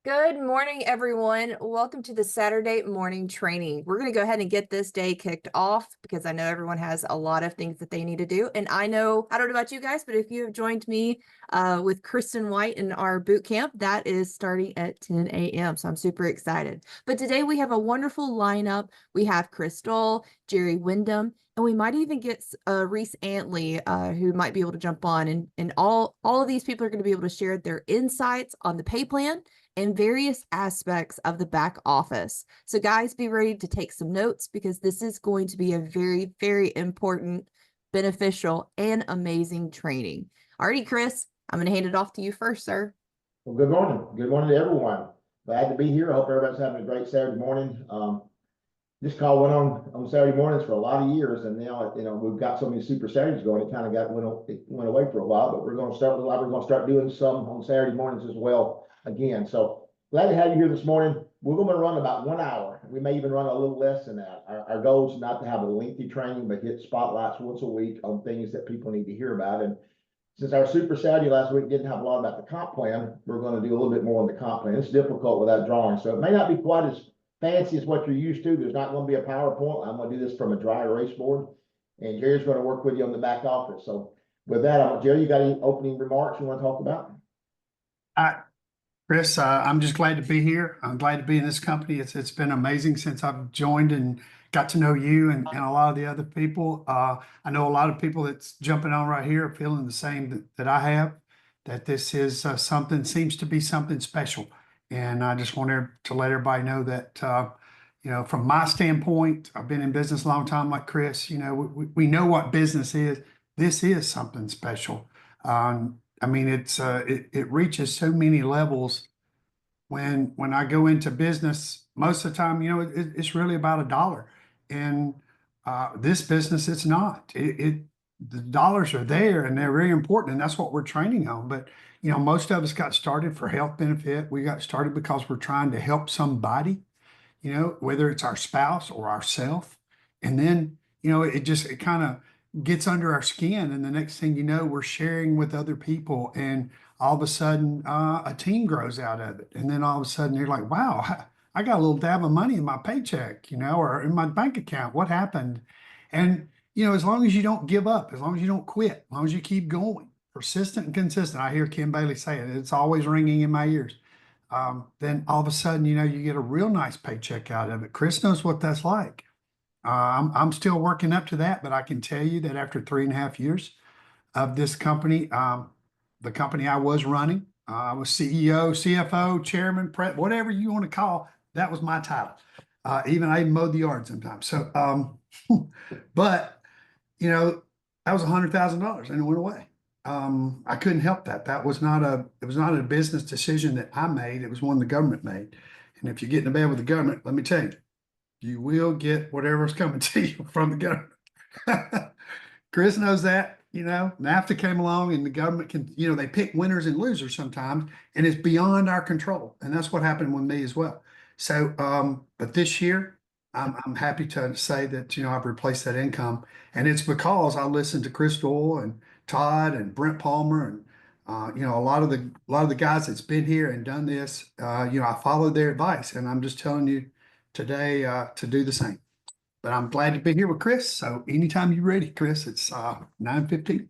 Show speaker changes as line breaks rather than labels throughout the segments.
Good morning, everyone. Welcome to the Saturday morning training. We're going to go ahead and get this day kicked off because I know everyone has a lot of things that they need to do. And I don't know about you guys, but if you have joined me with Kristen White in our boot camp, that is starting at 10 a.m. So I'm super excited. But today we have a wonderful lineup. We have Chris Doyle, Jerry Windham, and we might even get Reese Antley, who might be able to jump on. And all of these people are going to be able to share their insights on the pay plan and various aspects of the back office. So guys, be ready to take some notes because this is going to be a very, very important, beneficial, and amazing training. Alrighty, Chris, I'm going to hand it off to you first, sir.
Well, good morning. Good morning to everyone. Glad to be here. I hope everybody's having a great Saturday morning. This call went on Saturday mornings for a lot of years, and now we've got so many super Saturdays going. It kind of went away for a while, but we're going to start doing some on Saturday mornings as well again. So glad to have you here this morning. We're going to run about 1 hour. We may even run a little less than that. Our goal is not to have a lengthy training, but hit spotlights once a week on things that people need to hear about. And since our Super Saturday last week didn't have a lot about the comp plan, we're going to do a little bit more on the comp plan. It's difficult without drawing, so it may not be quite as fancy as what you're used to. There's not going to be a PowerPoint. I'm going to do this from a dry erase board, and Jerry's going to work with you on the back office. So with that, Jerry, you got any opening remarks you want to talk about?
Chris, I'm just glad to be here. I'm glad to be in this company. It's been amazing since I've joined and got to know you and a lot of the other people. I know a lot of people that's jumping on right here are feeling the same that I have, that this is seems to be something special. And I just want to let everybody know that, from my standpoint, I've been in business a long time like Chris, we know what business is. This is something special. I mean, it reaches so many levels. When I go into business, most of the time, it's really about a dollar. And this business, it's not. The dollars are there and they're very important, and that's what we're training on. But most of us got started for health benefit. We got started because we're trying to help somebody, whether it's our spouse or ourself. And then, it kind of gets under our skin, and the next thing you know, we're sharing with other people, and all of a sudden a team grows out of it. And then all of a sudden you're like, wow, I got a little dab of money in my paycheck, or in my bank account. What happened? And as long as you don't give up, as long as you don't quit, as long as you keep going, persistent and consistent. I hear Kim Bailey say it, it's always ringing in my ears. Then all of a sudden, you get a real nice paycheck out of it. Chris knows what that's like. I'm still working up to that, but I can tell you that after 3.5 years of this company, the company I was running, I was CEO, CFO, chairman, whatever you want to call, that was my title. I even mowed the yard sometimes. So, but that was $100,000 and it went away. I couldn't help that. It was not a business decision that I made. It was one the government made. And if you get in bed with the government, let me tell you, you will get whatever's coming to you from the government. Chris knows that, NAFTA came along and the government can, they pick winners and losers sometimes, and it's beyond our control. And that's what happened with me as well. So, but this year, I'm happy to say that, I've replaced that income, and it's because I listened to Chris Doyle and Todd and Brent Palmer and, a lot of the guys that's been here and done this. I followed their advice, and I'm just telling you today to do the same. But I'm glad to be here with Chris. So anytime you're ready, Chris, it's 9:15.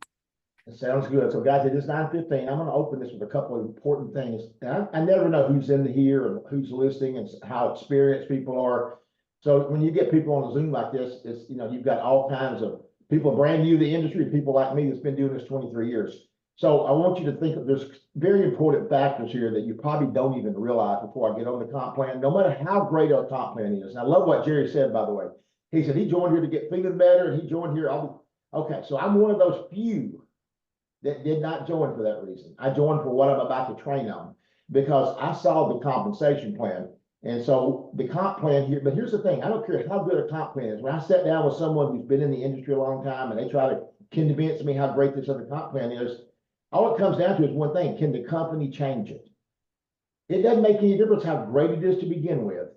It sounds good. So guys, it is 9:15. I'm going to open this with a couple of important things. And I never know who's in here and who's listening and how experienced people are. So when you get people on a Zoom like this, it's, you've got all kinds of people brand new to the industry, people like me that's been doing this 23 years. So I want you to think of there's very important factors here that you probably don't even realize before I get on the comp plan, no matter how great our comp plan is. And I love what Jerry said, by the way. He said he joined here to get feeling better, and he joined here. Okay, so I'm one of those few that did not join for that reason. I joined for what I'm about to train on because I saw the compensation plan. And so the comp plan here, but here's the thing, I don't care how good a comp plan is. When I sat down with someone who's been in the industry a long time and they try to convince me how great this other comp plan is, all it comes down to is one thing: can the company change it? It doesn't make any difference how great it is to begin with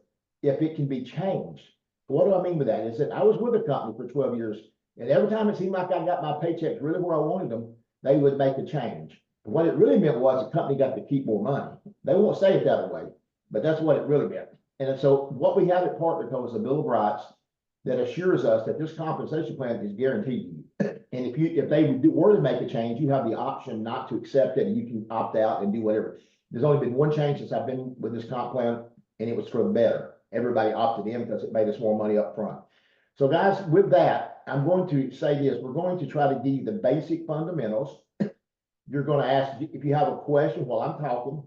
if it can be changed. What do I mean by that? Is that I was with a company for 12 years, and every time it seemed like I got my paychecks really where I wanted them, they would make a change. And what it really meant was the company got to keep more money. They won't say it that way. but that's what it really meant. And so what we have at Partner Co is a Bill of Rights that assures us that this compensation plan is guaranteed to you. And if they were to make a change, you have the option not to accept it, and you can opt out and do whatever. There's only been one change since I've been with this comp plan, and it was for the better. Everybody opted in because it made us more money up front. So guys, with that, I'm going to say this. We're going to try to give you the basic fundamentals. You're going to ask if you have a question while I'm talking.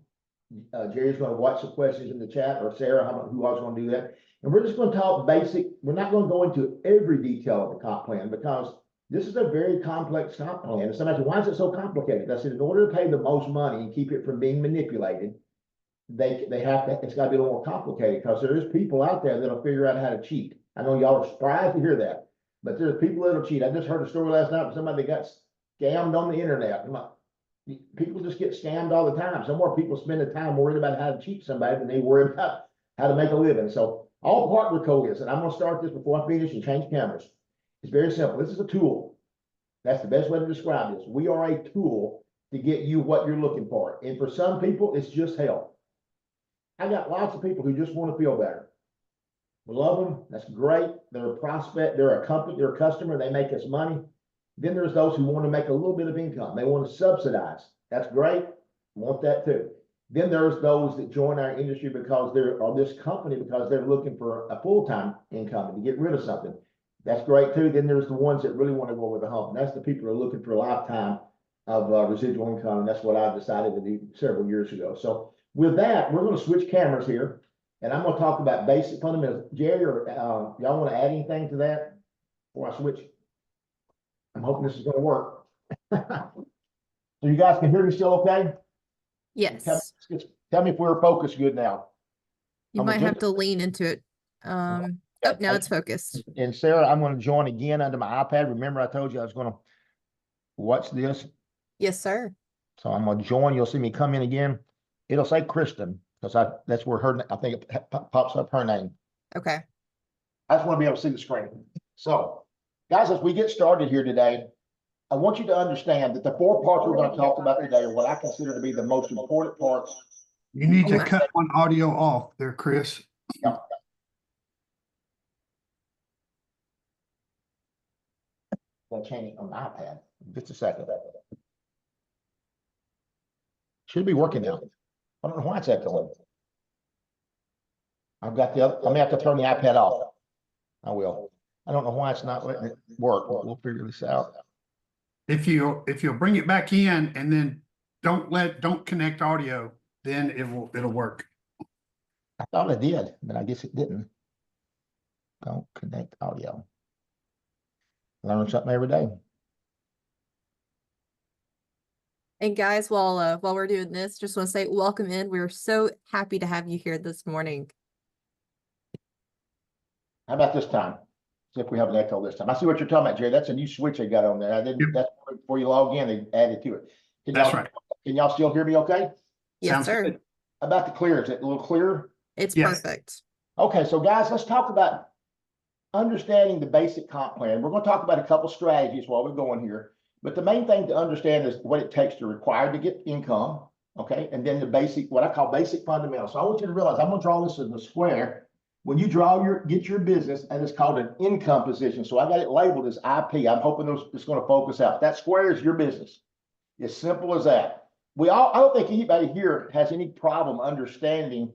Jerry's going to watch the questions in the chat, or Sarah, who else is going to do that. And we're just going to talk basic. We're not going to go into every detail of the comp plan because this is a very complex comp plan. And somebody said, why is it so complicated? I said, in order to pay the most money and keep it from being manipulated, they have to, it's got to be a little more complicated because there is people out there that'll figure out how to cheat. I know y'all are surprised to hear that, but there's people that'll cheat. I just heard a story last night of somebody that got scammed on the internet. People just get scammed all the time. Some more people spend the time worried about how to cheat somebody than they worry about how to make a living. So all Partner Co is, and I'm going to start this before I finish and change cameras. It's very simple. This is a tool. That's the best way to describe this. We are a tool to get you what you're looking for. And for some people, it's just help. I got lots of people who just want to feel better. We love them. That's great. They're a prospect. They're a company. They're a customer. They make us money. Then there's those who want to make a little bit of income. They want to subsidize. That's great. Want that too. Then there's those that join our industry because this company because they're looking for a full-time income to get rid of something. That's great too. Then there's the ones that really want to go with the hump. And that's the people who are looking for a lifetime of residual income. And that's what I decided to do several years ago. So with that, we're going to switch cameras here. And I'm going to talk about basic fundamentals. Jerry, or y'all want to add anything to that before I switch? I'm hoping this is going to work. So you guys can hear me still okay?
Yes.
Tell me if we're focused good now.
You might have to lean into it. Oh, now it's focused.
And Sarah, I'm going to join again under my iPad. Remember, I told you I was going to watch this.
Yes, sir.
So I'm going to join. You'll see me come in again. It'll say Kristen because that's where I think it pops up her name.
Okay.
I just want to be able to see the screen. So, guys, as we get started here today, I want you to understand that the 4 parts we're going to talk about today are what I consider to be the most important parts.
You need to cut one audio off there, Chris.
Yeah. I'll change it on the iPad. Just a second. Should be working now. I don't know why it's echoing. I've got the other, I may have to turn the iPad off. I will. I don't know why it's not letting it work, but we'll figure this out.
If you'll bring it back in and then don't connect audio, then it'll work.
I thought it did, but I guess it didn't. Don't connect audio. Learn something every day.
And guys, while we're doing this, just want to say welcome in. We're so happy to have you here this morning.
How about this time? See if we have an echo this time. I see what you're talking about, Jerry. That's a new switch they got on there. I didn't.
Yep.
That's before you log in. They added to it.
That's right.
Can y'all still hear me? Okay.
Yes,
Sounds
sir.
good.
How about the clear? Is it a little clearer?
It's
Yes.
perfect.
Okay, so guys, let's talk about understanding the basic comp plan. We're going to talk about a couple strategies while we're going here, but the main thing to understand is what it takes to require to get income. Okay, and then the basic, what I call basic fundamentals. So I want you to realize I'm going to draw this in the square. When you get your business, and it's called an income position. So I got it labeled as IP. I'm hoping it's going to focus out. That square is your business. As simple as that. I don't think anybody here has any problem understanding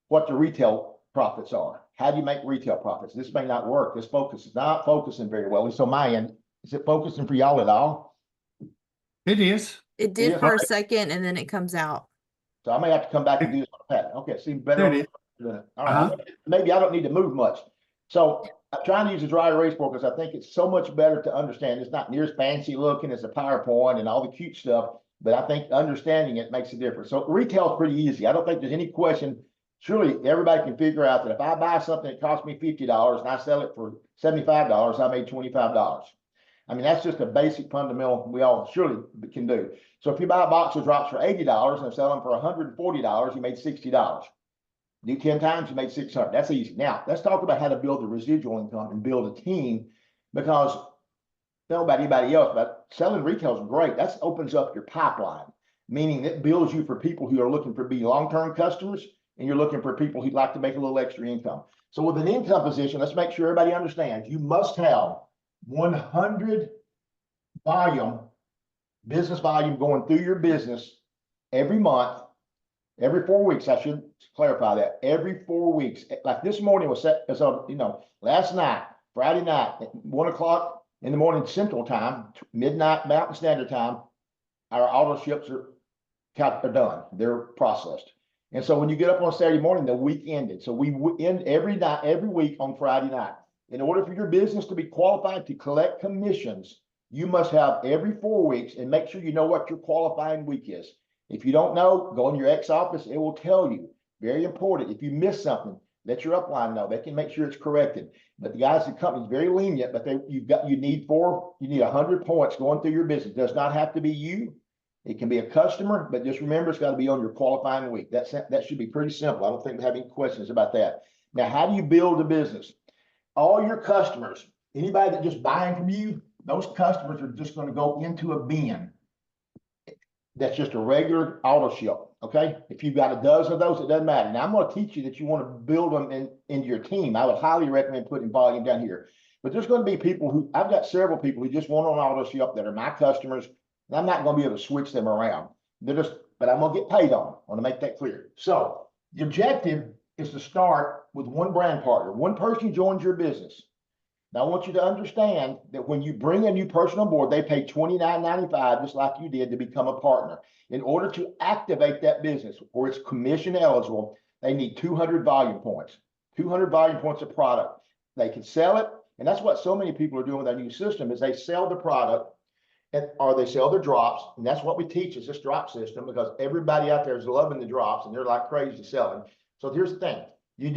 what the retail profits are. How do you make retail profits? This may not work. This focus is not focusing very well. So my end, is it focusing for y'all at all?
It is.
It did
Yeah.
for a second, and then it comes out.
So I may have to come back and do this on a pad. Okay, seems better.
There it is.
All right, maybe I don't need to move much. So I'm trying to use a dry erase board because I think it's so much better to understand. It's not near as fancy looking as a PowerPoint and all the cute stuff, but I think understanding it makes a difference. So retail is pretty easy. I don't think there's any question. Surely everybody can figure out that if I buy something that costs me $50 and I sell it for $75, I made $25. I mean, that's just a basic fundamental we all surely can do. So if you buy a box of drops for $80 and sell them for $140, you made $60. Do 10 times, you made 600. That's easy. Now, let's talk about how to build the residual income and build a team, because I don't know about anybody else, but selling retail is great. That opens up your pipeline, meaning it builds you for people who are looking for be long-term customers and you're looking for people who'd like to make a little extra income. So with an income position, let's make sure everybody understands, you must have 100 business volume going through your business every month, every 4 weeks. I should clarify that, every 4 weeks. Like this morning was set, so, you know, last night, Friday night, at 1 o'clock in the morning Central Time, midnight Mountain Standard Time, our auto ships are done. They're processed. And so when you get up on Saturday morning, the week ended. So we end every night, every week on Friday night. In order for your business to be qualified to collect commissions, you must have every 4 weeks, and make sure you know what your qualifying week is. If you don't know, go in your ex office. It will tell you. Very important. If you miss something, let your upline know. They can make sure it's corrected. But the guys at the company is very lenient, but you need 100 points going through your business. It does not have to be you. It can be a customer, but just remember, it's got to be on your qualifying week. That should be pretty simple. I don't think we have any questions about that. Now, how do you build a business? All your customers, anybody that just buying from you, those customers are just going to go into a bin. That's just a regular auto ship. Okay. If you've got a dozen of those, it doesn't matter. Now I'm going to teach you that you want to build them into your team. I would highly recommend putting volume down here, but there's going to be people who, I've got several people who just want an auto ship that are my customers, and I'm not going to be able to switch them around. But I'm going to get paid on them. I want to make that clear. So the objective is to start with one brand partner, one person who joins your business. Now, I want you to understand that when you bring a new person on board, they pay $29.95, just like you did, to become a partner. In order to activate that business, or it's commission eligible, they need 200 volume points, 200 volume points of product. They can sell it, and that's what so many people are doing with our new system, is they sell the product, or they sell their drops, and that's what we teach is this drop system, because everybody out there is loving the drops, and they're like crazy selling. So here's the thing. You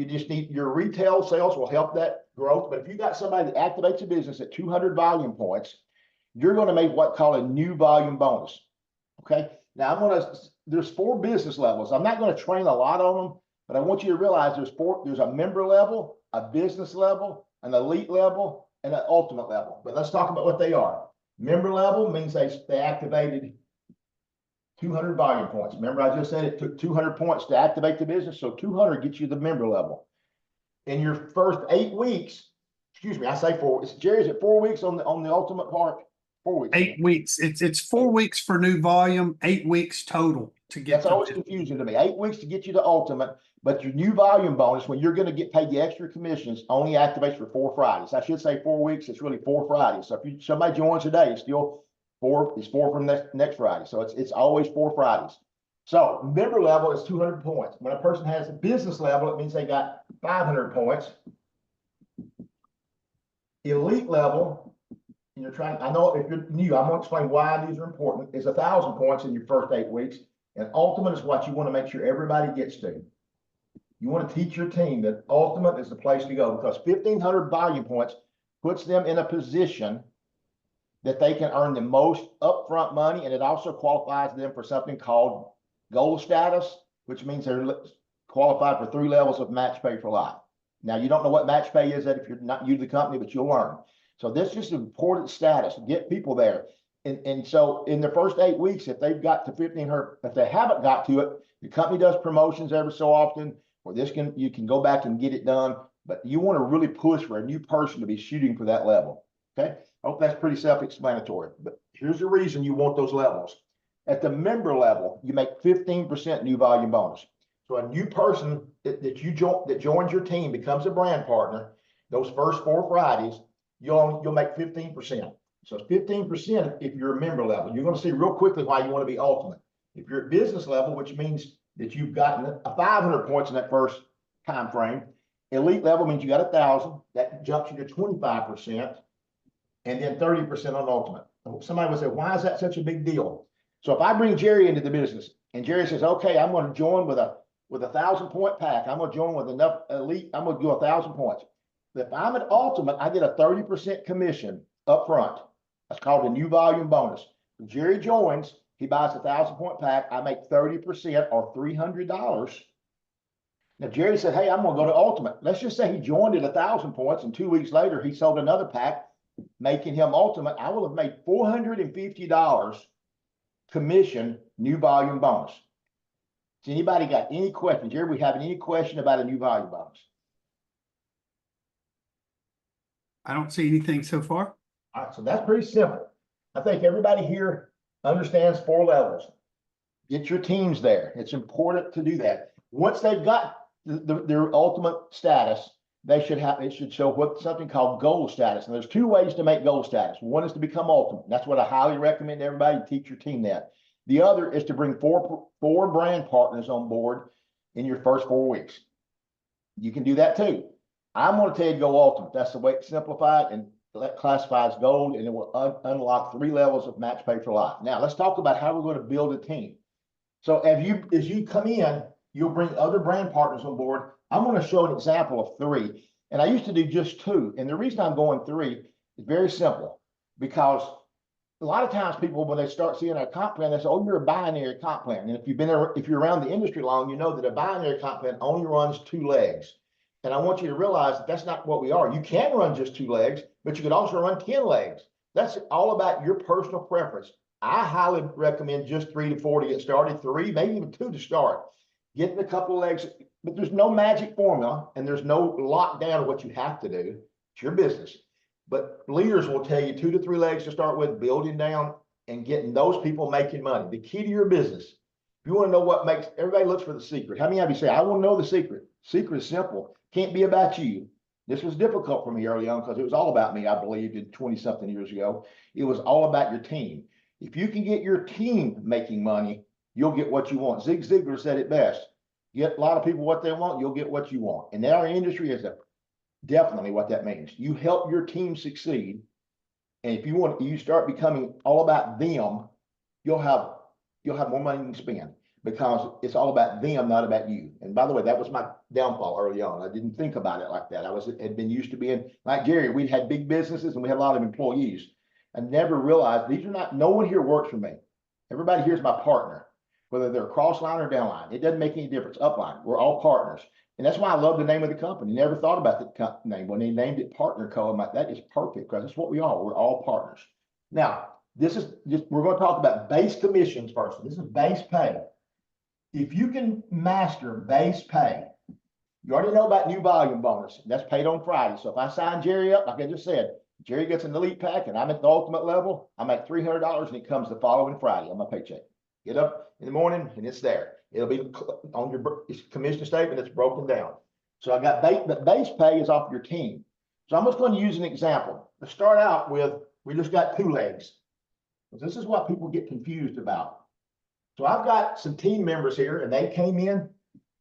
just need your retail sales will help that growth. But if you got somebody that activates a business at 200 volume points, you're going to make what call a new volume bonus. Okay. Now there's 4 business levels. I'm not going to train a lot on them, but I want you to realize there's a member level, a business level, an elite level, and an ultimate level. But let's talk about what they are. Member level means they activated 200 volume points. Remember, I just said it took 200 points to activate the business. So 200 gets you the member level. In your first 8 weeks, excuse me, I say 4. Jerry's at 4 weeks on the ultimate part. 4 weeks.
8 weeks. It's 4 weeks for new volume, 8 weeks total to get.
That's always confusing to me. 8 weeks to get you the ultimate, but your new volume bonus, when you're going to get paid the extra commissions, only activates for 4 Fridays. I should say 4 weeks. It's really 4 Fridays. So if somebody joins today, it's still 4. It's 4 from next Friday. So it's always 4 Fridays. So member level is 200 points. When a person has a business level, it means they got 500 points. Elite level, and you're trying, I know if you're new, I'm going to explain why these are important, is 1,000 points in your first 8 weeks. And ultimate is what you want to make sure everybody gets to. You want to teach your team that ultimate is the place to go, because 1,500 volume points puts them in a position that they can earn the most upfront money, and it also qualifies them for something called gold status, which means they're qualified for 3 levels of match pay for life. Now, you don't know what match pay is that if you're not new to the company, but you'll learn. So this is just an important status to get people there. And so in the first 8 weeks, if they've got to 1,500, if they haven't got to it, the company does promotions every so often, or you can go back and get it done. But you want to really push for a new person to be shooting for that level. Okay. I hope that's pretty self-explanatory. But here's the reason you want those levels. At the member level, you make 15% new volume bonus. So a new person that joins your team, becomes a brand partner, those first 4 Fridays, you'll make 15%. So it's 15% if you're a member level. You're going to see real quickly why you want to be ultimate. If you're at business level, which means that you've gotten 500 points in that first time frame, elite level means you got 1,000. That jumps you to 25%, and then 30% on ultimate. Somebody would say, why is that such a big deal? So if I bring Jerry into the business and Jerry says, okay, I'm going to join with a 1,000 point pack. I'm going to join with enough elite. I'm going to do 1,000 points. If I'm an ultimate, I get a 30% commission up front. That's called a new volume bonus. When Jerry joins, he buys a 1,000 point pack. I make 30% or $300. Now, Jerry said, hey, I'm going to go to ultimate. Let's just say he joined at 1,000 points, and 2 weeks later, he sold another pack, making him ultimate. I will have made $450 commission new volume bonus. Has anybody got any questions? Jerry, we have any question about a new volume bonus?
I don't see anything so far.
All right, so that's pretty simple. I think everybody here understands 4 levels. Get your teams there. It's important to do that. Once they've got their ultimate status, they should have, it should show what something called goal status. And there's 2 ways to make goal status. One is to become ultimate. That's what I highly recommend to everybody to teach your team that. The other is to bring four brand partners on board in your first 4 weeks. You can do that too. I'm going to tell you to go ultimate. That's the way it's simplified and classified as gold, and it will unlock 3 levels of match pay for life. Now let's talk about how we're going to build a team. So as you come in, you'll bring other brand partners on board. I'm going to show an example of 3, and I used to do just 2. And the reason I'm going 3 is very simple, because a lot of times people, when they start seeing a comp plan, they say, "Oh, you're a binary comp plan." And if you're around the industry long, you know that a binary comp plan only runs 2 legs. And I want you to realize that that's not what we are. You can run just 2 legs, but you could also run 10 legs. That's all about your personal preference. I highly recommend just 3 to 4 to get started, 3, maybe even 2 to start. Getting a couple of legs, but there's no magic formula and there's no lockdown of what you have to do. It's your business. But leaders will tell you 2 to 3 legs to start with, building down and getting those people making money. The key to your business, if you want to know what makes, everybody looks for the secret. How many of you say, "I want to know the secret"? Secret is simple. Can't be about you. This was difficult for me early on because it was all about me, I believed, 20-something years ago. It was all about your team. If you can get your team making money, you'll get what you want. Zig Ziglar said it best. Get a lot of people what they want, you'll get what you want. And in our industry is definitely what that means. You help your team succeed. And if you start becoming all about them, you'll have more money to spend, because it's all about them, not about you. And by the way, that was my downfall early on. I didn't think about it like that. Had been used to being like Jerry. We'd had big businesses and we had a lot of employees. I never realized no one here works for me. Everybody here is my partner, whether they're cross line or down line. It doesn't make any difference. Upline, we're all partners. And that's why I love the name of the company. Never thought about the name. When they named it Partner Co, I'm like, that is perfect, because that's what we are. We're all partners. Now, we're going to talk about base commissions first. This is base pay. If you can master base pay, you already know about new volume bonus. That's paid on Friday. So if I sign Jerry up, like I just said, Jerry gets an elite pack and I'm at the ultimate level, I make $300 and it comes the following Friday on my paycheck. Get up in the morning and it's there. It'll be on your commission statement. It's broken down. So I got base pay is off your team. So I'm just going to use an example. To start out with, we just got 2 legs. This is what people get confused about. So I've got some team members here and they came in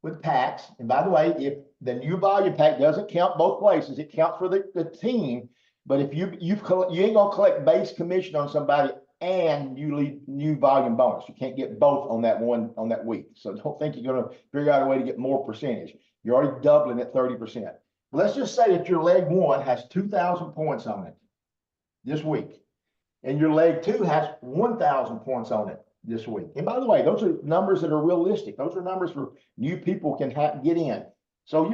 with packs. And by the way, if the new volume pack doesn't count both places, it counts for the team. But if you ain't gonna collect base commission on somebody and you leave new volume bonus. You can't get both on that week. So don't think you're gonna figure out a way to get more percentage. You're already doubling at 30%. Let's just say that your leg 1 has 2,000 points on it this week, and your leg 2 has 1,000 points on it this week. And by the way, those are numbers that are realistic. Those are numbers for new people can get in. So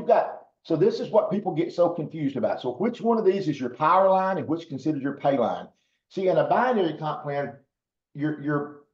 this is what people get so confused about. So which one of these is your power line and which considered your pay line? See, in a binary comp plan, your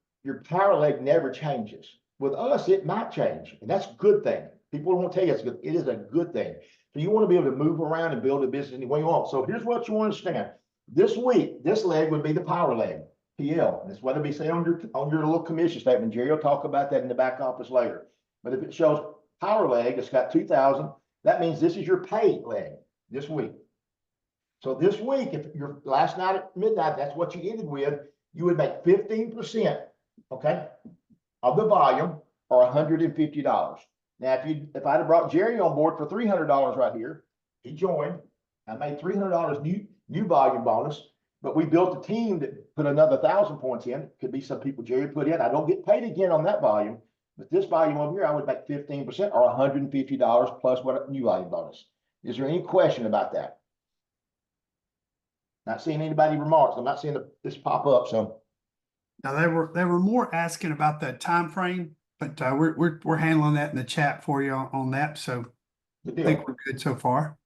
power leg never changes. With us, it might change, and that's a good thing. People won't tell you it's good. It is a good thing. So you want to be able to move around and build a business any way you want. So here's what you want to understand. This week, this leg would be the power leg, PL. That's what it'll be saying on your little commission statement. Jerry will talk about that in the back office later. But if it shows power leg, it's got 2,000. That means this is your pay leg this week. So this week, if your last night at midnight, that's what you ended with, you would make 15%, okay, of the volume, or $150. Now, if I'd have brought Jerry on board for $300 right here, he joined. I made $300 new volume bonus, but we built a team that put another 1,000 points in. Could be some people Jerry put in. I don't get paid again on that volume, but this volume over here, I would make 15% or $150 plus what new volume bonus. Is there any question about that? Not seeing anybody remarks. I'm not seeing this pop up. So
Now they were more asking about the time frame, but we're handling that in the chat for you on that. So I think we're good so far.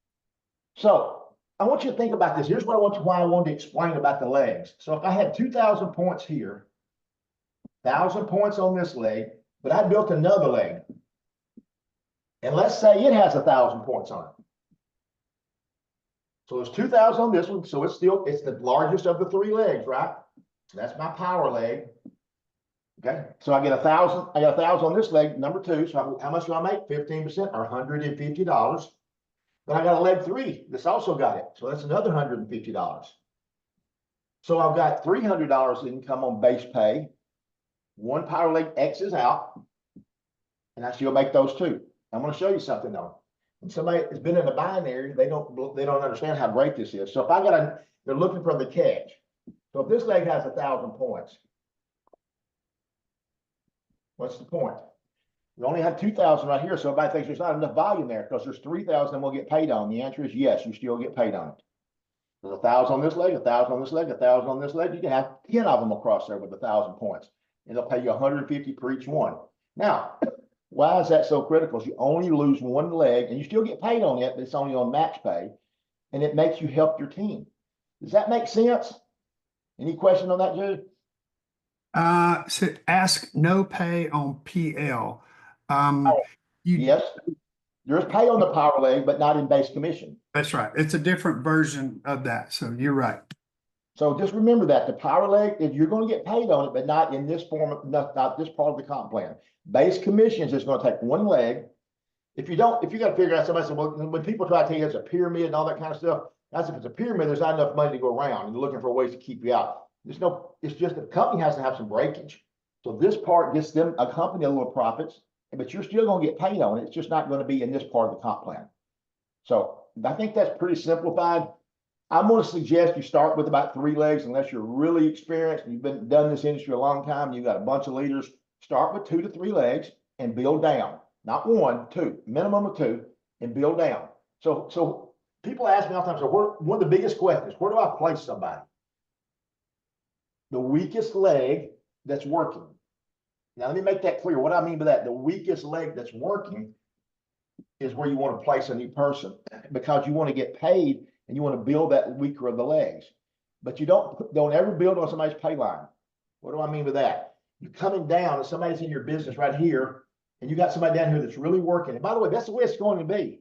So I want you to think about this. Here's why I wanted to explain about the legs. So if I had 2,000 points here, 1,000 points on this leg, but I built another leg. And let's say it has 1,000 points on it. So there's 2,000 on this one. So it's the largest of the 3 legs, right? So that's my power leg. Okay. So I get 1,000. I got 1,000 on this leg, number 2. So how much do I make? 15% or $150. Then I got a leg 3 that's also got it. So that's another $150. So I've got $300 income on base pay. 1 power leg X's out, and I still make those 2. I'm going to show you something though. When somebody has been in a binary, they don't understand how great this is. So if they're looking for the catch. So if this leg has 1,000 points, what's the point? We only have 2,000 right here, so everybody thinks there's not enough volume there because there's 3,000 we'll get paid on. The answer is yes, you still get paid on it. There's 1,000 on this leg, 1,000 on this leg, 1,000 on this leg. You can have 10 of them across there with 1,000 points, and they'll pay you 150 for each one. Now, why is that so critical? You only lose 1 leg, and you still get paid on it, but it's only on max pay, and it makes you help your team. Does that make sense? Any question on that, Jerry?
So ask no pay on PL.
Yes, there's pay on the power leg, but not in base commission.
That's right. It's a different version of that. So you're right.
So just remember that the power leg, if you're going to get paid on it, but not in this form, not this part of the comp plan. Base commissions is going to take 1 leg. If you got to figure out, somebody said, well, when people try to tell you it's a pyramid and all that kind of stuff, that's if it's a pyramid, there's not enough money to go around and you're looking for ways to keep you out. It's just the company has to have some breakage. So this part gets them, a company, a little profits, but you're still going to get paid on it. It's just not going to be in this part of the comp plan. So I think that's pretty simplified. I'm going to suggest you start with about 3 legs, unless you're really experienced and you've done this industry a long time. And you've got a bunch of leaders. Start with 2 to 3 legs and build down. Not 1, 2, minimum of 2, and build down. So people ask me all the time. So one of the biggest questions: where do I place somebody? The weakest leg that's working. Now let me make that clear. What I mean by that, the weakest leg that's working is where you want to place a new person, because you want to get paid and you want to build that weaker of the legs. But you don't ever build on somebody's pay line. What do I mean by that? You're coming down and somebody's in your business right here, and you got somebody down here that's really working. And by the way, that's the way it's going to be.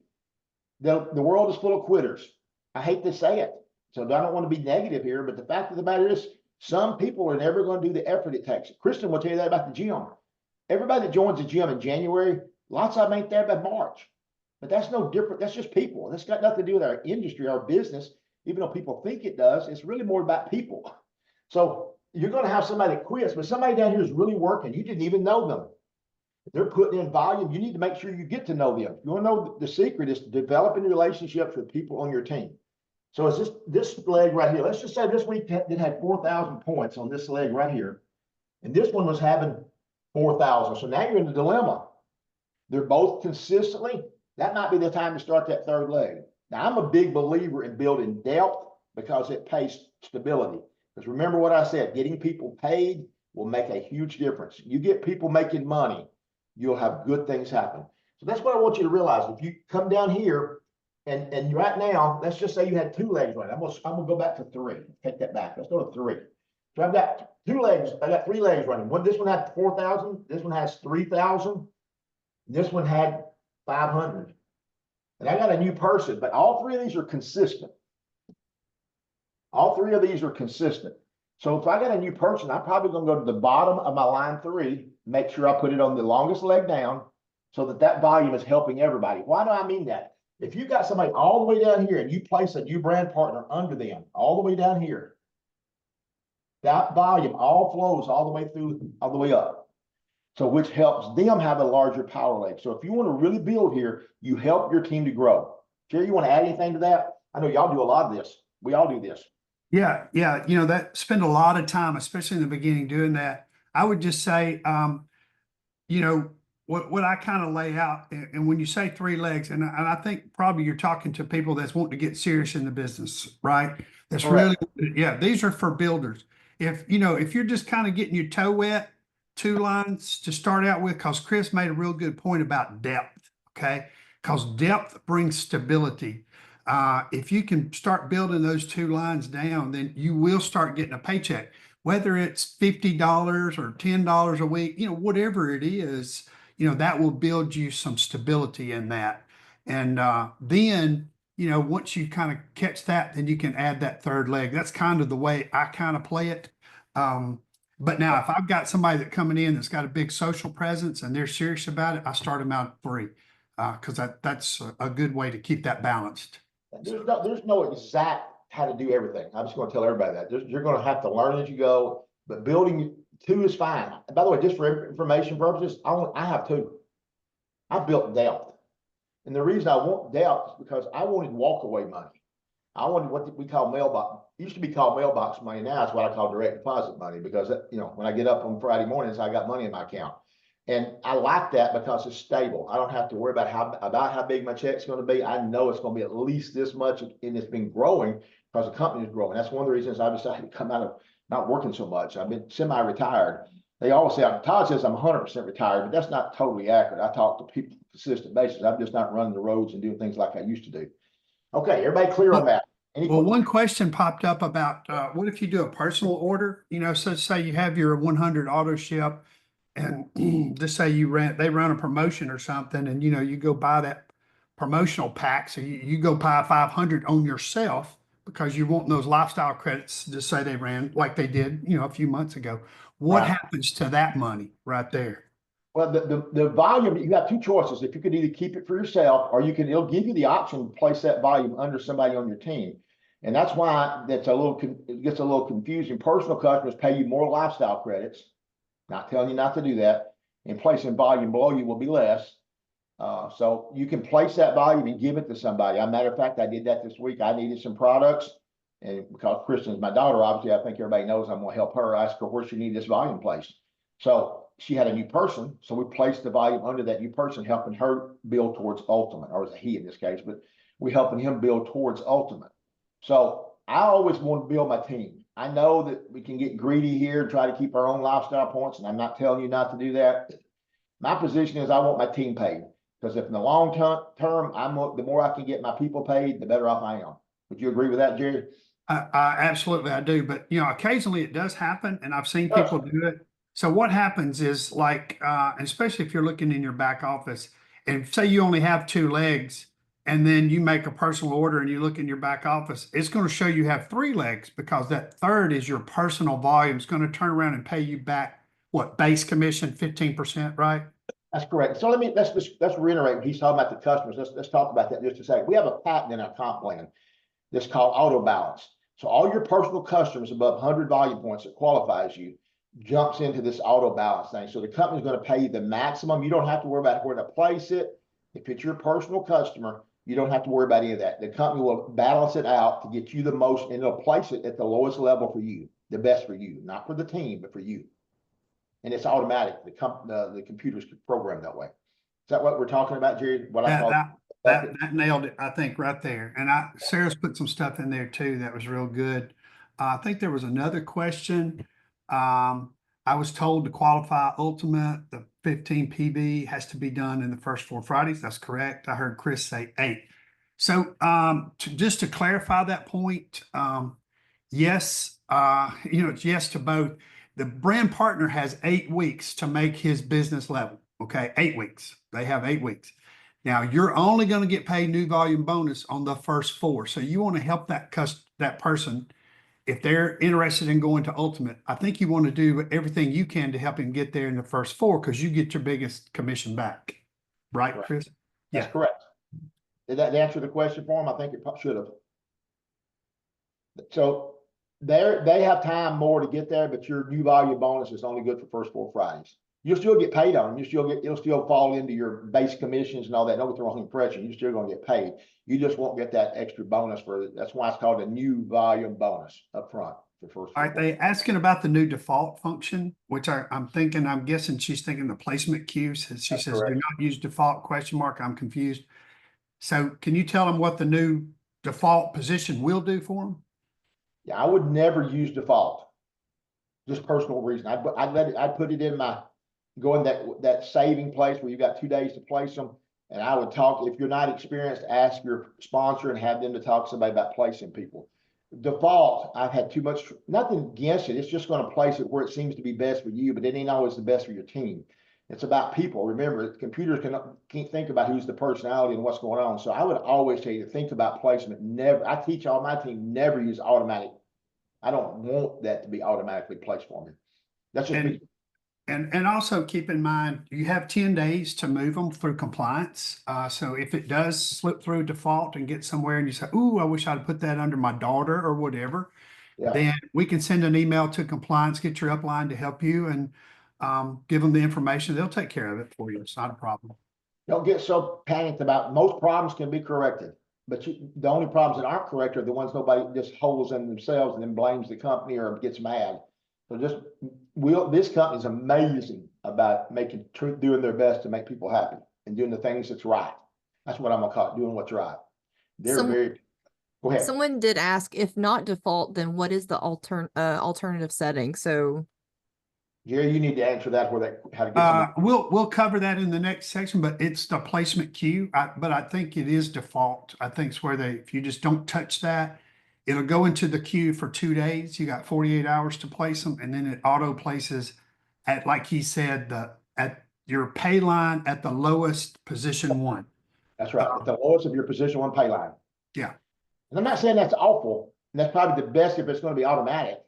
The world is full of quitters. I hate to say it, so I don't want to be negative here, but the fact of the matter is, some people are never going to do the effort it takes. Kristen will tell you that about the gym. Everybody that joins the gym in January, lots of them ain't there by March. But that's no different. That's just people. That's got nothing to do with our industry, our business. Even though people think it does, it's really more about people. So you're going to have somebody that quits, but somebody down here is really working. You didn't even know them. If they're putting in volume, you need to make sure you get to know them. You want to know the secret is developing relationships with people on your team. So is this leg right here? Let's just say this week it had 4,000 points on this leg right here, and this one was having 4,000. So now you're in a dilemma. They're both consistently. That might be the time to start that 3rd leg. Now I'm a big believer in building depth because it pays stability. Because remember what I said: getting people paid will make a huge difference. You get people making money, you'll have good things happen. So that's what I want you to realize. If you come down here. And right now, let's just say you had 2 legs running. I'm gonna go back to 3. Take that back. Let's go to 3. So I've got 2 legs. I got 3 legs running. This one had 4,000. This one has 3,000. This one had 500. And I got a new person, but all 3 of these are consistent. All 3 of these are consistent. So if I got a new person, I'm probably gonna go to the bottom of my line 3, make sure I put it on the longest leg down, so that volume is helping everybody. Why do I mean that? If you got somebody all the way down here and you place a new brand partner under them, all the way down here, that volume all flows all the way through, all the way up. So which helps them have a larger power leg. So if you want to really build here, you help your team to grow. Jerry, you want to add anything to that? I know y'all do a lot of this. We all do this.
Yeah. You know, spend a lot of time, especially in the beginning, doing that. I would just say, you know, what I kind of lay out, and when you say 3 legs, and I think probably you're talking to people that's wanting to get serious in the business, right? That's
Correct.
really, these are for builders. If you're just kind of getting your toe wet, 2 lines to start out with, because Chris made a real good point about depth, okay? Because depth brings stability. If you can start building those 2 lines down, then you will start getting a paycheck, whether it's $50 or $10 a week, whatever it is. that will build you some stability in that. And then, once you kind of catch that, then you can add that third leg. That's kind of the way I kind of play it. But now if I've got somebody that coming in that's got a big social presence and they're serious about it, I start them out at 3 because that's a good way to keep that balanced.
There's no exact how to do everything. I'm just going to tell everybody that you're going to have to learn as you go, but building 2 is fine. By the way, just for information purposes, I have 2. I built depth. And the reason I want depth is because I wanted walkaway money. I wanted what we call mailbox. It used to be called mailbox money. Now it's what I call direct deposit money because, when I get up on Friday mornings, I got money in my account. And I like that because it's stable. I don't have to worry about how big my check's going to be. I know it's going to be at least this much, and it's been growing because the company is growing. That's one of the reasons I decided to come out of not working so much. I've been semi-retired. They always say, Todd says I'm 100% retired, but that's not totally accurate. I talk to people on a consistent basis. I'm just not running the roads and doing things like I used to do. Okay, everybody clear on that?
Well, one question popped up about what if you do a personal order? So say you have your 100 auto ship, and just say they run a promotion or something, and you go buy that promotional pack. So you go buy 500 on yourself because you want those lifestyle credits. Just say they ran like they did, a few months ago. What happens to that money right there?
Well, the volume, you have 2 choices. If you could either keep it for yourself, or it'll give you the option to place that volume under somebody on your team. And that's why it gets a little confusing. Personal customers pay you more lifestyle credits. Not telling you not to do that. And placing volume below you will be less. So you can place that volume and give it to somebody. As a matter of fact, I did that this week. I needed some products. And because Kristen's my daughter, obviously, I think everybody knows I'm going to help her. Ask her where she needed this volume placed. So she had a new person. So we placed the volume under that new person, helping her build towards ultimate, or it was a he in this case, but we're helping him build towards ultimate. So I always want to build my team. I know that we can get greedy here and try to keep our own lifestyle points, and I'm not telling you not to do that. My position is I want my team paid, because if in the long term, the more I can get my people paid, the better off I am. Would you agree with that, Jerry?
Absolutely, I do. But occasionally it does happen, and I've seen people do it. So what happens is, like, especially if you're looking in your back office, and say you only have 2 legs, and then you make a personal order and you look in your back office, it's going to show you have 3 legs because that third is your personal volume. It's going to turn around and pay you back what, base commission 15%, right?
That's correct. So let's reiterate when he's talking about the customers. Let's talk about that just a second. We have a patent in our comp plan that's called auto balance. So all your personal customers above 100 volume points that qualifies you jumps into this auto balance thing. So the company's going to pay you the maximum. You don't have to worry about where to place it. If it's your personal customer, you don't have to worry about any of that. The company will balance it out to get you the most, and it'll place it at the lowest level for you, the best for you, not for the team, but for you. And it's automatic. The computer's programmed that way. Is that what we're talking about, Jerry? What I call
that nailed it, I think, right there. And Sarah's put some stuff in there too that was real good. I think there was another question. I was told to qualify ultimate, the 15 PB has to be done in the first 4 Fridays. That's correct. I heard Chris say 8. So just to clarify that point, yes, it's yes to both. The brand partner has 8 weeks to make his business level. Okay, 8 weeks. They have 8 weeks. Now you're only going to get paid new volume bonus on the first 4. So you want to help that person. If they're interested in going to ultimate, I think you want to do everything you can to help him get there in the first 4, because you get your biggest commission back. Right, Chris?
That's correct. Did that answer the question for him? I think it should have. So they have time more to get there, but your new volume bonus is only good for first 4 Fridays. You'll still get paid on them. It'll still fall into your base commissions and all that. Don't get the wrong impression. You're still going to get paid. You just won't get that extra bonus that's why it's called a new volume bonus up front for first.
All right, they asking about the new default function, which I'm guessing she's thinking the placement queue. She says, correct. Do not use default ? I'm confused. So can you tell them what the new default position will do for them?
Yeah, I would never use default. Just personal reason. I'd put it in go in that saving place where you got 2 days to place them. And I would talk, if you're not experienced, ask your sponsor and have them to talk to somebody about placing people. Default, I've had too much, nothing against it. It's just going to place it where it seems to be best for you, but it ain't always the best for your team. It's about people. Remember, computers can't think about who's the personality and what's going on. So I would always tell you to think about placement. Never, I teach all my team, never use automatic. I don't want that to be automatically placed for me. That's just me.
And also keep in mind, you have 10 days to move them through compliance. So if it does slip through default and get somewhere and you say, ooh, I wish I'd put that under my daughter or whatever,
Yeah.
then we can send an email to compliance, get your upline to help you and give them the information. They'll take care of it for you. It's not a problem.
Don't get so panicked about, most problems can be corrected. But the only problems that aren't corrected are the ones nobody just holds in themselves and then blames the company or gets mad. So just this company is amazing about doing their best to make people happy and doing the things that's right. That's what I'm gonna call it, doing what's right. They're very. Go ahead.
Someone did ask, if not default, then what is the alternative setting? So
Jerry, you need to answer that how to get
we'll cover that in the next section, but it's the placement queue. But I think it is default. I think it's where if you just don't touch that, it'll go into the queue for 2 days. You got 48 hours to place them, and then it auto places at, like he said, at your pay line at the lowest position 1.
That's right. At the lowest of your position 1 pay line.
Yeah.
And I'm not saying that's awful. And that's probably the best if it's going to be automatic.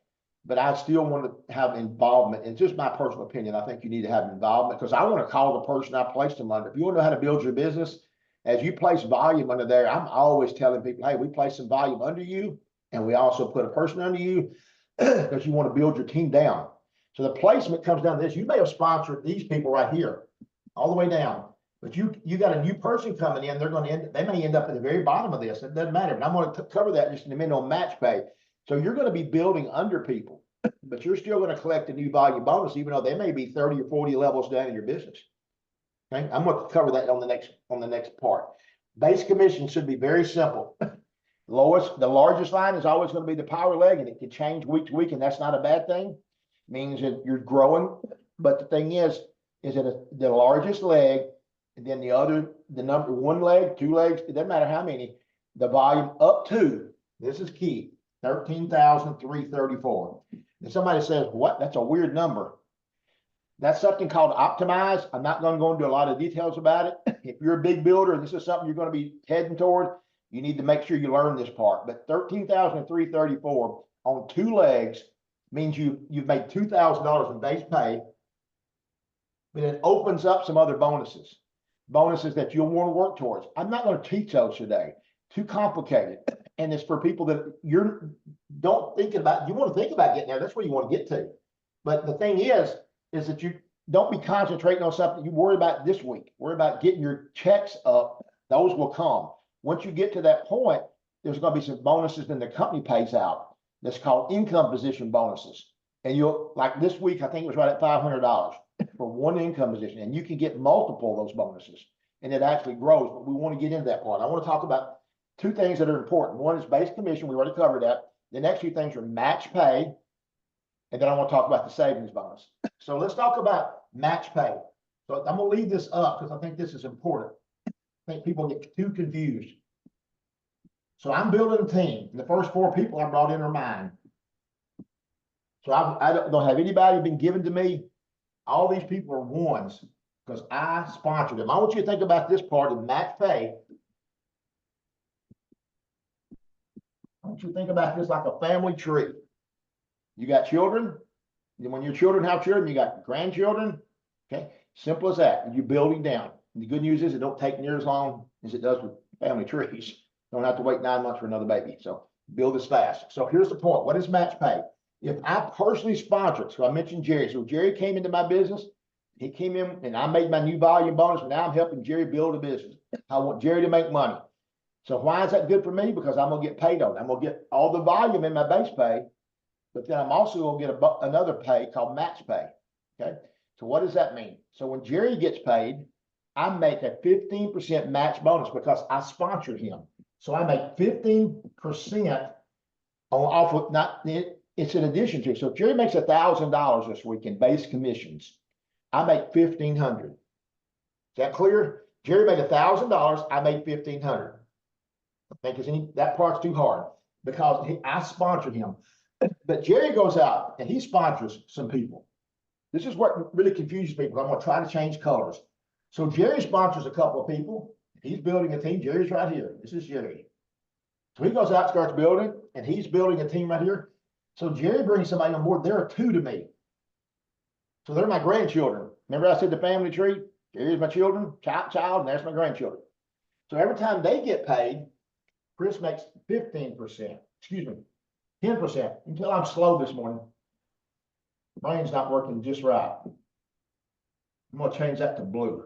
But I still want to have involvement. It's just my personal opinion. I think you need to have involvement because I want to call the person I placed them under. If you want to know how to build your business, as you place volume under there, I'm always telling people, hey, we place some volume under you. And we also put a person under you because you want to build your team down. So the placement comes down to this. You may have sponsored these people right here all the way down. But you got a new person coming in. They may end up at the very bottom of this. It doesn't matter. But I'm going to cover that just in a minute on match pay. So you're going to be building under people, but you're still going to collect a new volume bonus, even though they may be 30 or 40 levels down in your business. Okay, I'm going to cover that on the next part. Base commission should be very simple. The largest line is always going to be the power leg, and it can change week to week, and that's not a bad thing. It means that you're growing. But the thing is that the largest leg, and then the number 1 leg, 2 legs, it doesn't matter how many, the volume up to, this is key, 13,334. And somebody says, what? That's a weird number. That's something called optimize. I'm not going to go into a lot of details about it. If you're a big builder and this is something you're going to be heading toward, you need to make sure you learn this part. But 13,334 on 2 legs means you've made $2,000 in base pay, but it opens up some other bonuses that you'll want to work towards. I'm not going to teach those today. Too complicated. And it's for people that you want to think about getting there. That's where you want to get to. But the thing is that you don't be concentrating on something you worry about this week. Worry about getting your checks up. Those will come. Once you get to that point, there's going to be some bonuses that the company pays out. That's called income position bonuses. And you'll, like this week, I think it was right at $500 for 1 income position. And you can get multiple of those bonuses. And it actually grows. But we want to get into that part. I want to talk about 2 things that are important. One is base commission. We already covered that. The next 2 things are match pay. And then I want to talk about the savings bonus. So let's talk about match pay. So I'm going to leave this up because I think this is important. I think people get too confused. So I'm building a team. And the first 4 people I brought in are mine. So I don't have anybody been given to me. All these people are ones because I sponsored them. I want you to think about this part of match pay. I want you to think about this like a family tree. You got children. And when your children have children, you got grandchildren. Okay, simple as that. You're building down. And the good news is it don't take near as long as it does with family trees. Don't have to wait 9 months for another baby. So build as fast. So here's the point. What is match pay? If I personally sponsor it, so I mentioned Jerry. So Jerry came into my business. He came in and I made my new volume bonus. But now I'm helping Jerry build a business. I want Jerry to make money. So why is that good for me? Because I'm going to get paid on it. I'm going to get all the volume in my base pay, but then I'm also going to get another pay called match pay. Okay. So what does that mean? So when Jerry gets paid, I make a 15% match bonus because I sponsored him. So I make 15% off of it's in addition to. So if Jerry makes $1,000 this week in base commissions, I make $1,500. Is that clear? Jerry made $1,000. I made $1,500. I think that part's too hard because I sponsored him. But Jerry goes out and he sponsors some people. This is what really confuses people. I'm gonna try to change colors. So Jerry sponsors a couple of people. He's building a team. Jerry's right here. This is Jerry. So he goes out and starts building, and he's building a team right here. So Jerry brings somebody on board. There are two to me. So they're my grandchildren. Remember I said the family tree? Here's my children, child, and there's my grandchildren. So every time they get paid, Chris makes 15%, excuse me, 10%, until I'm slow this morning. Brain's not working just right. I'm gonna change that to blue.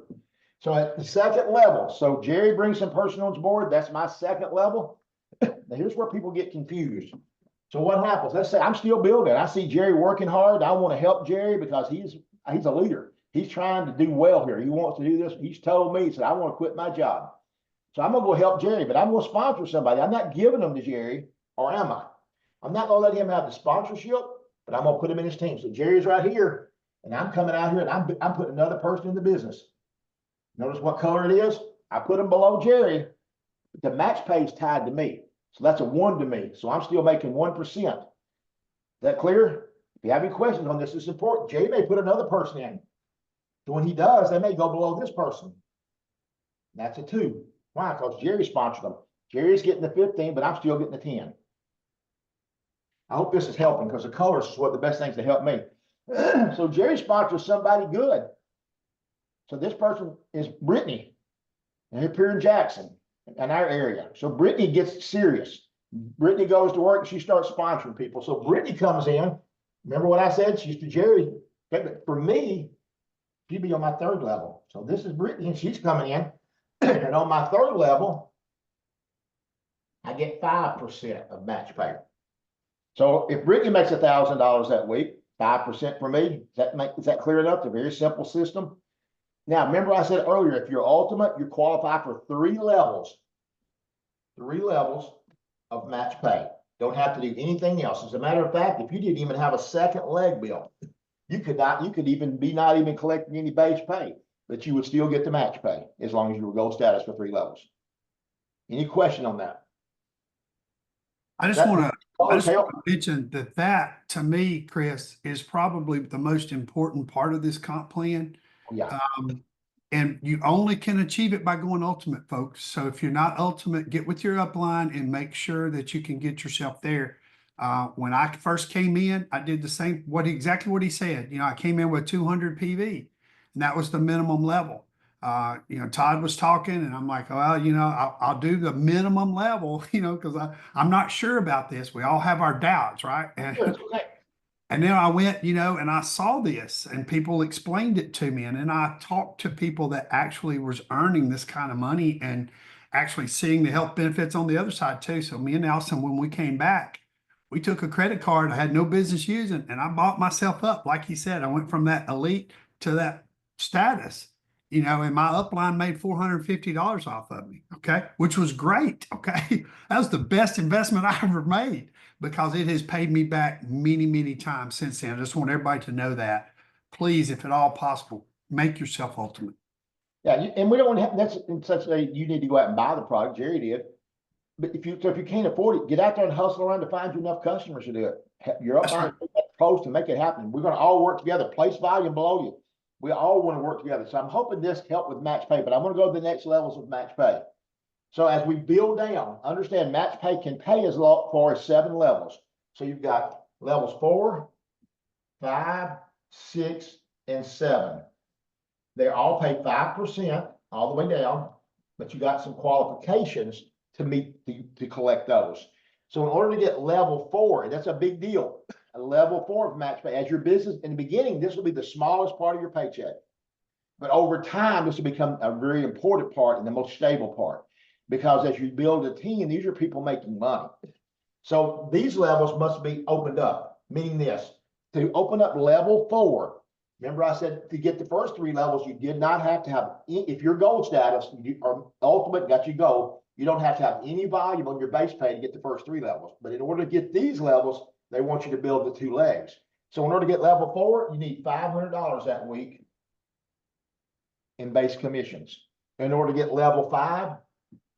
So at the second level, so Jerry brings some person on board, that's my second level. Now here's where people get confused. So what happens? Let's say I'm still building. I see Jerry working hard. I want to help Jerry because he's a leader. He's trying to do well here. He wants to do this. He's told me, he said, I want to quit my job. So I'm gonna go help Jerry, but I'm gonna sponsor somebody. I'm not giving them to Jerry, or am I? I'm not gonna let him have the sponsorship, but I'm gonna put him in his team. So Jerry's right here, and I'm coming out here and I'm putting another person in the business. Notice what color it is? I put him below Jerry. The match pay is tied to me. So that's a 1 to me. So I'm still making 1%. Is that clear? If you have any questions on this, it's important. Jerry may put another person in. So when he does, they may go below this person. That's a 2. Why? Because Jerry sponsored them. Jerry's getting the 15, but I'm still getting the 10. I hope this is helping because the colors is one of the best things to help me. So Jerry sponsors somebody good. So this person is Brittany, and they're here in Jackson, in our area. So Brittany gets serious. Brittany goes to work and she starts sponsoring people. So Brittany comes in. Remember what I said? She's to Jerry. For me, she'd be on my 3rd level. So this is Brittany, and she's coming in. And on my 3rd level, I get 5% of match pay. So if Brittany makes $1,000 that week, 5% for me, is that clear enough? It's a very simple system. Now, remember I said earlier, if you're ultimate, you qualify for 3 levels. 3 levels of match pay. Don't have to do anything else. As a matter of fact, if you didn't even have a second leg bill, you could even be not even collecting any base pay, but you would still get the match pay as long as you were gold status for 3 levels. Any question on that?
I just want to mention that to me, Chris, is probably the most important part of this comp plan.
Yeah.
And you only can achieve it by going ultimate, folks. So if you're not ultimate, get with your upline and make sure that you can get yourself there. When I first came in, I did the same, exactly what he said. You know, I came in with 200 PV, and that was the minimum level. You know, Todd was talking, and I'm like, well, you know, I'll do the minimum level, you know, because I'm not sure about this. We all have our doubts, right? And then I went, you know, and I saw this and people explained it to me. And then I talked to people that actually was earning this kind of money and actually seeing the health benefits on the other side too. So me and Allison, when we came back, we took a credit card I had no business using, and I bought myself up. Like he said, I went from that elite to that status, you know, and my upline made $450 off of me. Okay. Which was great. Okay. That was the best investment I ever made, because it has paid me back many, many times since then. I just want everybody to know that. Please, if at all possible, make yourself ultimate.
Yeah, and we don't have, that's in such a, you need to go out and buy the product. Jerry did. But if you can't afford it, get out there and hustle around to find you enough customers to do it. You're up on post to make it happen. We're going to all work together. Place volume below you. We all want to work together. So I'm hoping this helped with match pay, but I'm going to go to the next levels of match pay. So as we build down, understand match pay can pay as far as 7 levels. So you've got levels 4, 5, 6, and 7. They all pay 5% all the way down, but you got some qualifications to meet to collect those. So in order to get level 4, and that's a big deal, a level 4 of match pay, as your business in the beginning, this will be the smallest part of your paycheck. But over time, this will become a very important part and the most stable part. Because as you build a team, these are people making money. So these levels must be opened up, meaning this, to open up level 4. Remember I said to get the first 3 levels, you did not have to have, if your gold status or ultimate got you gold, you don't have to have any volume on your base pay to get the first 3 levels. But in order to get these levels, they want you to build the 2 legs. So in order to get level 4, you need $500 that week in base commissions. In order to get level 5,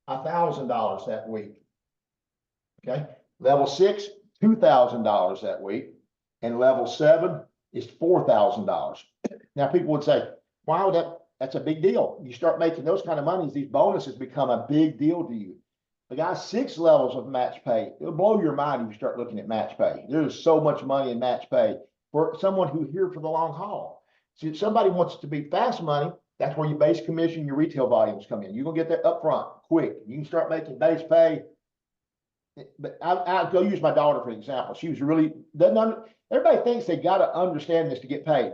$1,000 that week. Okay. Level 6, $2,000 that week. And level 7 is $4,000. Now, people would say, wow, that's a big deal. You start making those kind of monies, these bonuses become a big deal to you. The guys, 6 levels of match pay. It'll blow your mind if you start looking at match pay. There's so much money in match pay for someone who's here for the long haul. See, if somebody wants to be fast money, that's where your base commission, your retail volumes come in. You're gonna get that up front quick. You can start making base pay. But I'll go use my daughter for example. She was really everybody thinks they got to understand this to get paid.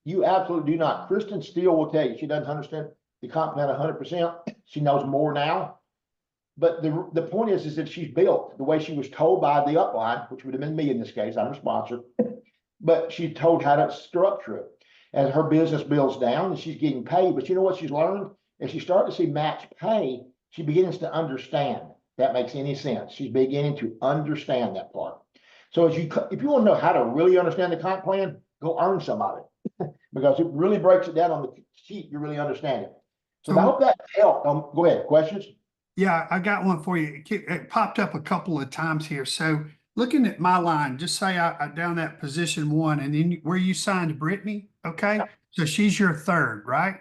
You absolutely do not. Kristen Steele will tell you she doesn't understand the comp plan 100%. She knows more now. But the point is that she's built the way she was told by the upline, which would have been me in this case. I'm a sponsor, but she's told how to structure it. As her business builds down and she's getting paid, but you know what she's learned? As she starts to see match pay, she begins to understand. That makes any sense. She's beginning to understand that part. So if you want to know how to really understand the comp plan, go earn some of it because it really breaks it down on the sheet. You really understand it. So I hope that helped. Go ahead. Questions?
Yeah, I got one for you. It popped up a couple of times here. So looking at my line, just say I down that position 1 and then where you signed Brittany. Okay. So she's your 3rd, right?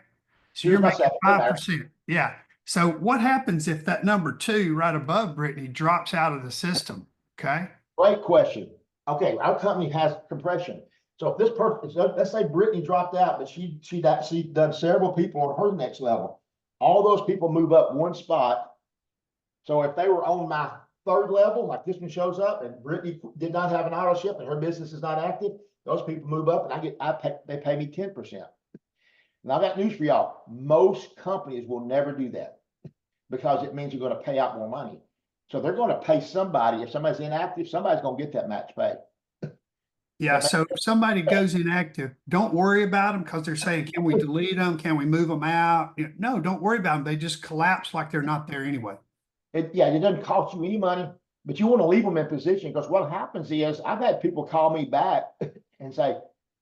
So you're making 5%. Yeah. So what happens if that number 2 right above Brittany drops out of the system? Okay.
Great question. Okay. Our company has compression. So if this person, let's say Brittany dropped out, but she done several people on her next level. All those people move up 1 spot. So if they were on my 3rd level, like this one shows up and Brittany did not have an auto ship and her business is not active, those people move up and they pay me 10%. And I got news for y'all. Most companies will never do that because it means you're going to pay out more money. So they're going to pay somebody. If somebody's inactive, somebody's going to get that match pay.
Yeah. So if somebody goes inactive, don't worry about them because they're saying, can we delete them? Can we move them out? No, don't worry about them. They just collapse like they're not there anyway.
It doesn't cost you any money, but you want to leave them in position because what happens is I've had people call me back and say,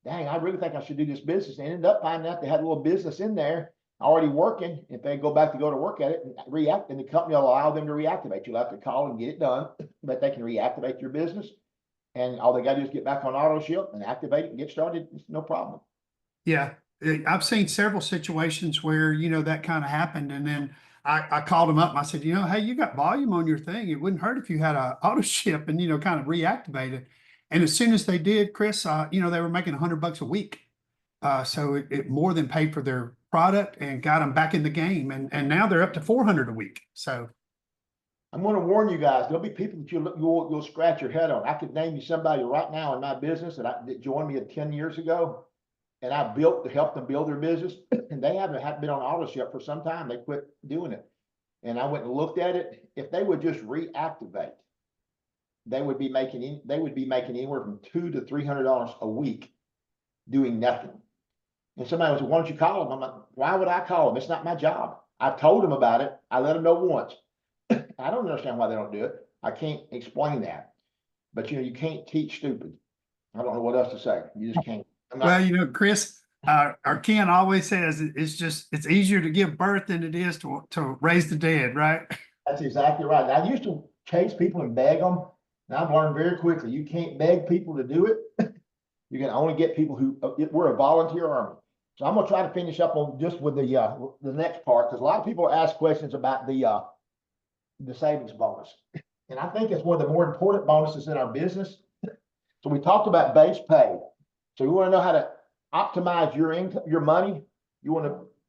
dang, I really think I should do this business. And ended up finding out they had a little business in there already working. If they go back to work at it and react, and the company will allow them to reactivate. You'll have to call and get it done, but they can reactivate your business. And all they got to do is get back on auto ship and activate it and get started. It's no problem.
Yeah. I've seen several situations where, that kind of happened. And then I called them up and I said, hey, you got volume on your thing. It wouldn't hurt if you had a auto ship and, kind of reactivate it. And as soon as they did, Chris, they were making $100 a week. So it more than paid for their product and got them back in the game. And now they're up to 400 a week. So
I'm going to warn you guys, there'll be people that you'll scratch your head on. I could name you somebody right now in my business that joined me 10 years ago. And I helped them build their business. And they haven't been on auto ship for some time. They quit doing it. And I went and looked at it. If they would just reactivate, they would be making anywhere from $200 to $300 a week doing nothing. And somebody was like, why don't you call them? I'm like, why would I call them? It's not my job. I've told them about it. I let them know once. I don't understand why they don't do it. I can't explain that. But you can't teach stupid. I don't know what else to say. You just can't.
Well, Chris, our Ken always says it's easier to give birth than it is to raise the dead, right?
That's exactly right. I used to chase people and beg them. And I've learned very quickly, you can't beg people to do it. You can only get people we're a volunteer army. So I'm going to try to finish up on just with the next part, because a lot of people ask questions about the savings bonus. And I think it's one of the more important bonuses in our business. So we talked about base pay. So you want to know how to optimize your income, your money.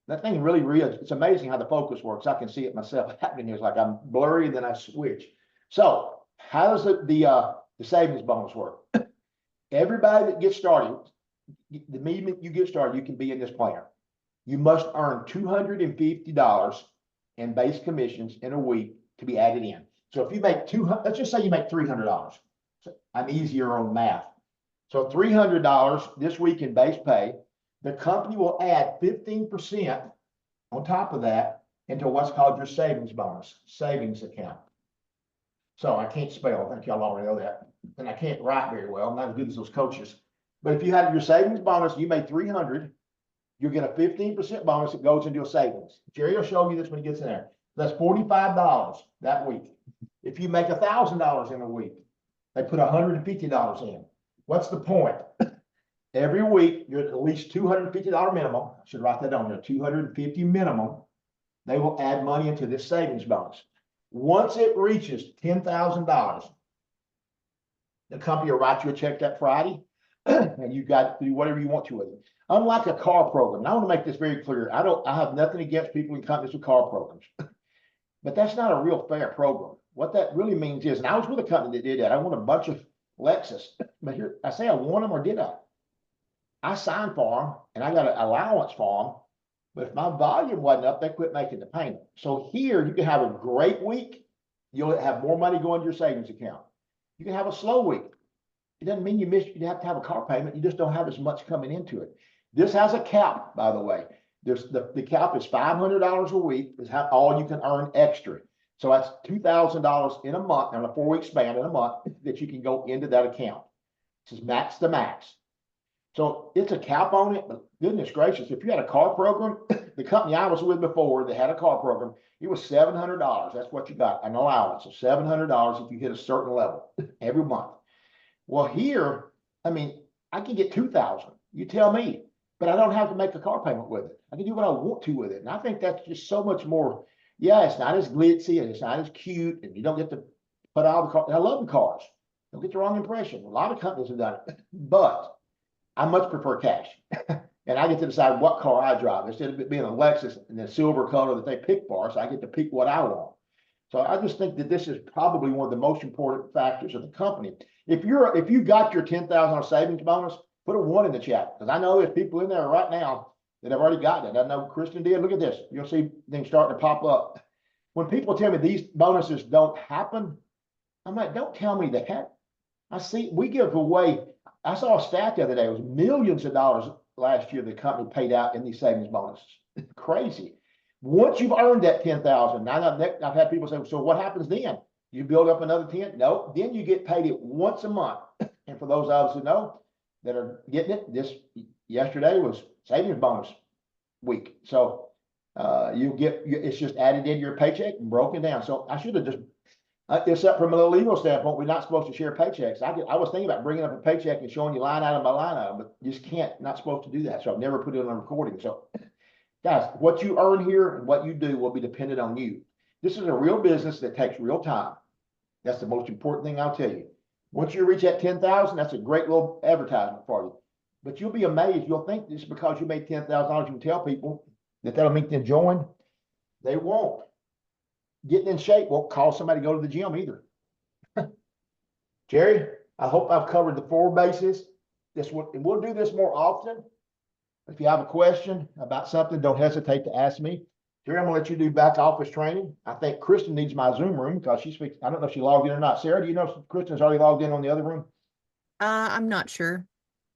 That thing really real. It's amazing how the focus works. I can see it myself happening here. It's like I'm blurry and then I switch. So how does the savings bonus work? Everybody that gets started, the minute you get started, you can be in this plan. You must earn $250 in base commissions in a week to be added in. So if you make let's just say you make $300. I'm easier on math. So $300 this week in base pay. The company will add 15% on top of that into what's called your savings bonus, savings account. So I can't spell. I think y'all already know that. And I can't write very well. I'm not as good as those coaches. But if you have your savings bonus, you made $300, you get a 15% bonus that goes into your savings. Jerry will show you this when he gets in there. That's $45 that week. If you make $1,000 in a week, they put $150 in. What's the point? Every week, you're at least $250 minimum. I should write that on there, $250 minimum. They will add money into this savings bonus. Once it reaches $10,000, the company will write you a check that Friday, and you got to do whatever you want to with it. Unlike a car program, and I want to make this very clear. I have nothing against people in companies with car programs, but that's not a real fair program. What that really means is, and I was with a company that did that. I won a bunch of Lexus, but here I say I won them, or did I? I signed for them and I got an allowance for them, but if my volume wasn't up, they quit making the payment. So here you can have a great week. You'll have more money going to your savings account. You can have a slow week. It doesn't mean you have to have a car payment. You just don't have as much coming into it. This has a cap, by the way. There's the cap is $500 a week is all you can earn extra. So that's $2,000 in a month, on a 4-week span in a month, that you can go into that account. This is max to max. So it's a cap on it, but goodness gracious, if you had a car program, the company I was with before that had a car program, it was $700. That's what you got, an allowance of $700 if you hit a certain level every month. Well, here, I mean, I can get $2,000. You tell me, but I don't have to make a car payment with it. I can do what I want to with it. And I think that's just so much more. Yeah, it's not as glitzy and it's not as cute, and you don't get to put all the cars. I love the cars. Don't get the wrong impression. A lot of companies have done it, but I much prefer cash. And I get to decide what car I drive instead of it being a Lexus and the silver color that they pick for us. I get to pick what I want. So I just think that this is probably one of the most important factors of the company. If you got your $10,000 savings bonus, put a 1 in the chat, because I know there's people in there right now that have already gotten it. I know Kristen did. Look at this. You'll see things starting to pop up. When people tell me these bonuses don't happen, I'm like, don't tell me that. I see we give away. I saw a stat the other day. It was millions of dollars last year the company paid out in these savings bonuses. Crazy. Once you've earned that $10,000, now I've had people say, so what happens then? You build up another 10? No, then you get paid it once a month. And for those of us who know that are getting it, yesterday was savings bonus week. So it's just added into your paycheck and broken down. So I should have just, except from a legal standpoint, we're not supposed to share paychecks. I was thinking about bringing up a paycheck and showing you line item by line item, but you just can't, not supposed to do that. So I've never put it on recording. So guys, what you earn here and what you do will be dependent on you. This is a real business that takes real time. That's the most important thing I'll tell you. Once you reach that 10,000, that's a great little advertisement for you. But you'll be amazed. You'll think this is because you made $10,000. You can tell people that'll make them join. They won't. Getting in shape won't cause somebody to go to the gym either. Jerry, I hope I've covered the 4 bases. And we'll do this more often. If you have a question about something, don't hesitate to ask me. Jerry, I'm gonna let you do back office training. I think Kristen needs my Zoom room because she speaks. I don't know if she logged in or not. Sarah, do you know if Kristen's already logged in on the other room?
I'm not sure.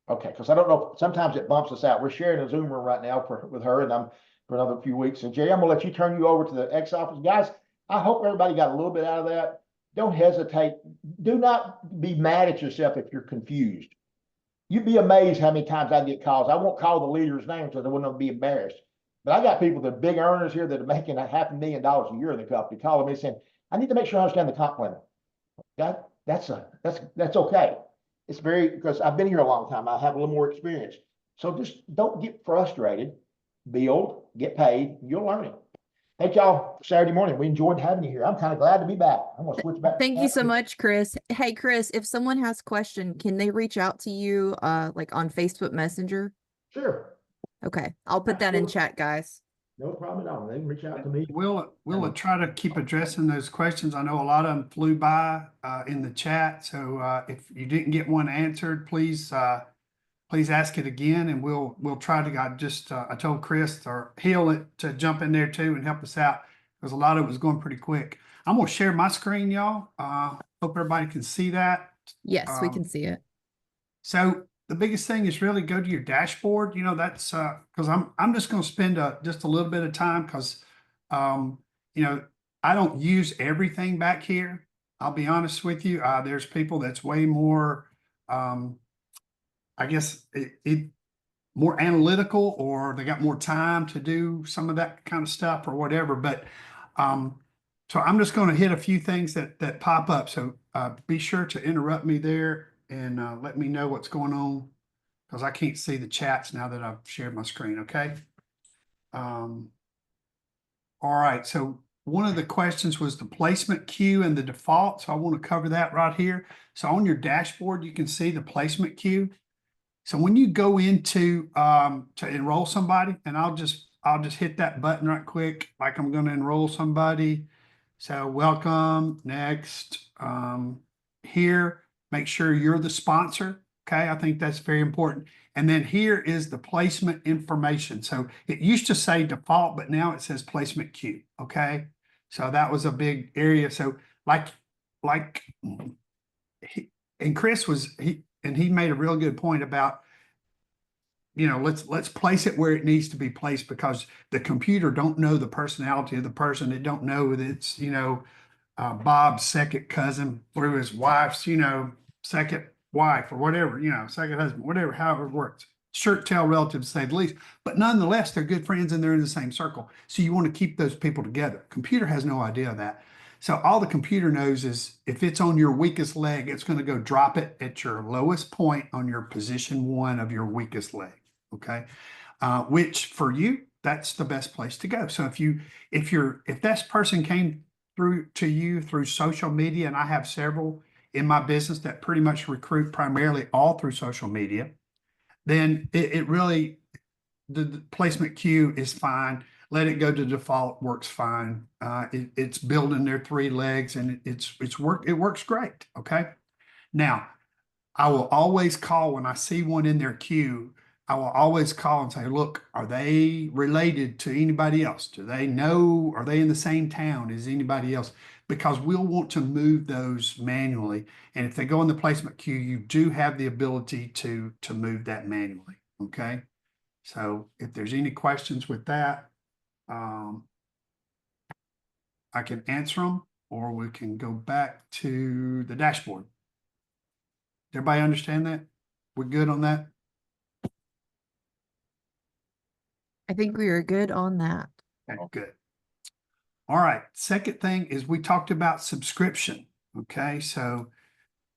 Okay, because I don't know. Sometimes it bumps us out. We're sharing a Zoom room right now with her, and I'm for another few weeks. So Jerry, I'm gonna let you turn you over to the X office, guys. I hope everybody got a little bit out of that. Don't hesitate. Do not be mad at yourself if you're confused. You'd be amazed how many times I get calls. I won't call the leader's name because I wouldn't be embarrassed. But I got people that are big earners here that are making $500,000 a year in the company calling me saying, I need to make sure I understand the comp plan. That's okay. It's because I've been here a long time. I have a little more experience. So just don't get frustrated. Build, get paid, you'll learn it. Thank y'all for Saturday morning. We enjoyed having you here. I'm kind of glad to be back. I'm gonna switch back.
Thank you so much, Chris. Hey, Chris, if someone has a question, can they reach out to you like on Facebook Messenger?
Sure.
Okay, I'll put that in chat, guys.
No problem at all. They can reach out to me.
We'll try to keep addressing those questions. I know a lot of them flew by in the chat. So if you didn't get one answered, please ask it again, and we'll try to. I told Chris or Hill to jump in there too and help us out because a lot of it was going pretty quick. I'm gonna share my screen, y'all. Hope everybody can see that.
Yes, we can see it.
So the biggest thing is really go to your dashboard. You know, that's because I'm just going to spend just a little bit of time because you know, I don't use everything back here. I'll be honest with you. There's people that's way more I guess it more analytical, or they got more time to do some of that kind of stuff or whatever. But so I'm just going to hit a few things that pop up. So be sure to interrupt me there and let me know what's going on because I can't see the chats now that I've shared my screen, okay? All right, so one of the questions was the placement queue and the default. So I want to cover that right here. So on your dashboard, you can see the placement queue. So when you go into to enroll somebody, and I'll just hit that button right quick, like I'm going to enroll somebody. So welcome, next, here, make sure you're the sponsor. Okay, I think that's very important. And then here is the placement information. So it used to say default, but now it says placement queue. Okay, so that was a big area. So like and Chris was he made a real good point about, you know, let's place it where it needs to be placed, because the computer don't know the personality of the person. It don't know that it's, you know, Bob's second cousin through his wife's, you know, second wife or whatever, you know, second husband, whatever, however it works. Shirt tail relatives, to say the least, but nonetheless, they're good friends and they're in the same circle. So you want to keep those people together. Computer has no idea of that. So all the computer knows is if it's on your weakest leg, it's going to go drop it at your lowest point on your position 1 of your weakest leg. Okay. Which for you, that's the best place to go. So if this person came through to you through social media, and I have several in my business that pretty much recruit primarily all through social media, then it really, the placement queue is fine. Let it go to default, works fine. It's building their 3 legs, and it works great. Okay. Now, I will always call when I see one in their queue. I will always call and say, look, are they related to anybody else? Do they know? Are they in the same town as anybody else? Because we'll want to move those manually. And if they go in the placement queue, you do have the ability to move that manually. Okay. So if there's any questions with that, I can answer them, or we can go back to the dashboard. Everybody understand that? We're good on that?
I think we are good on that.
Okay, good. All right. Second thing is we talked about subscription. Okay. So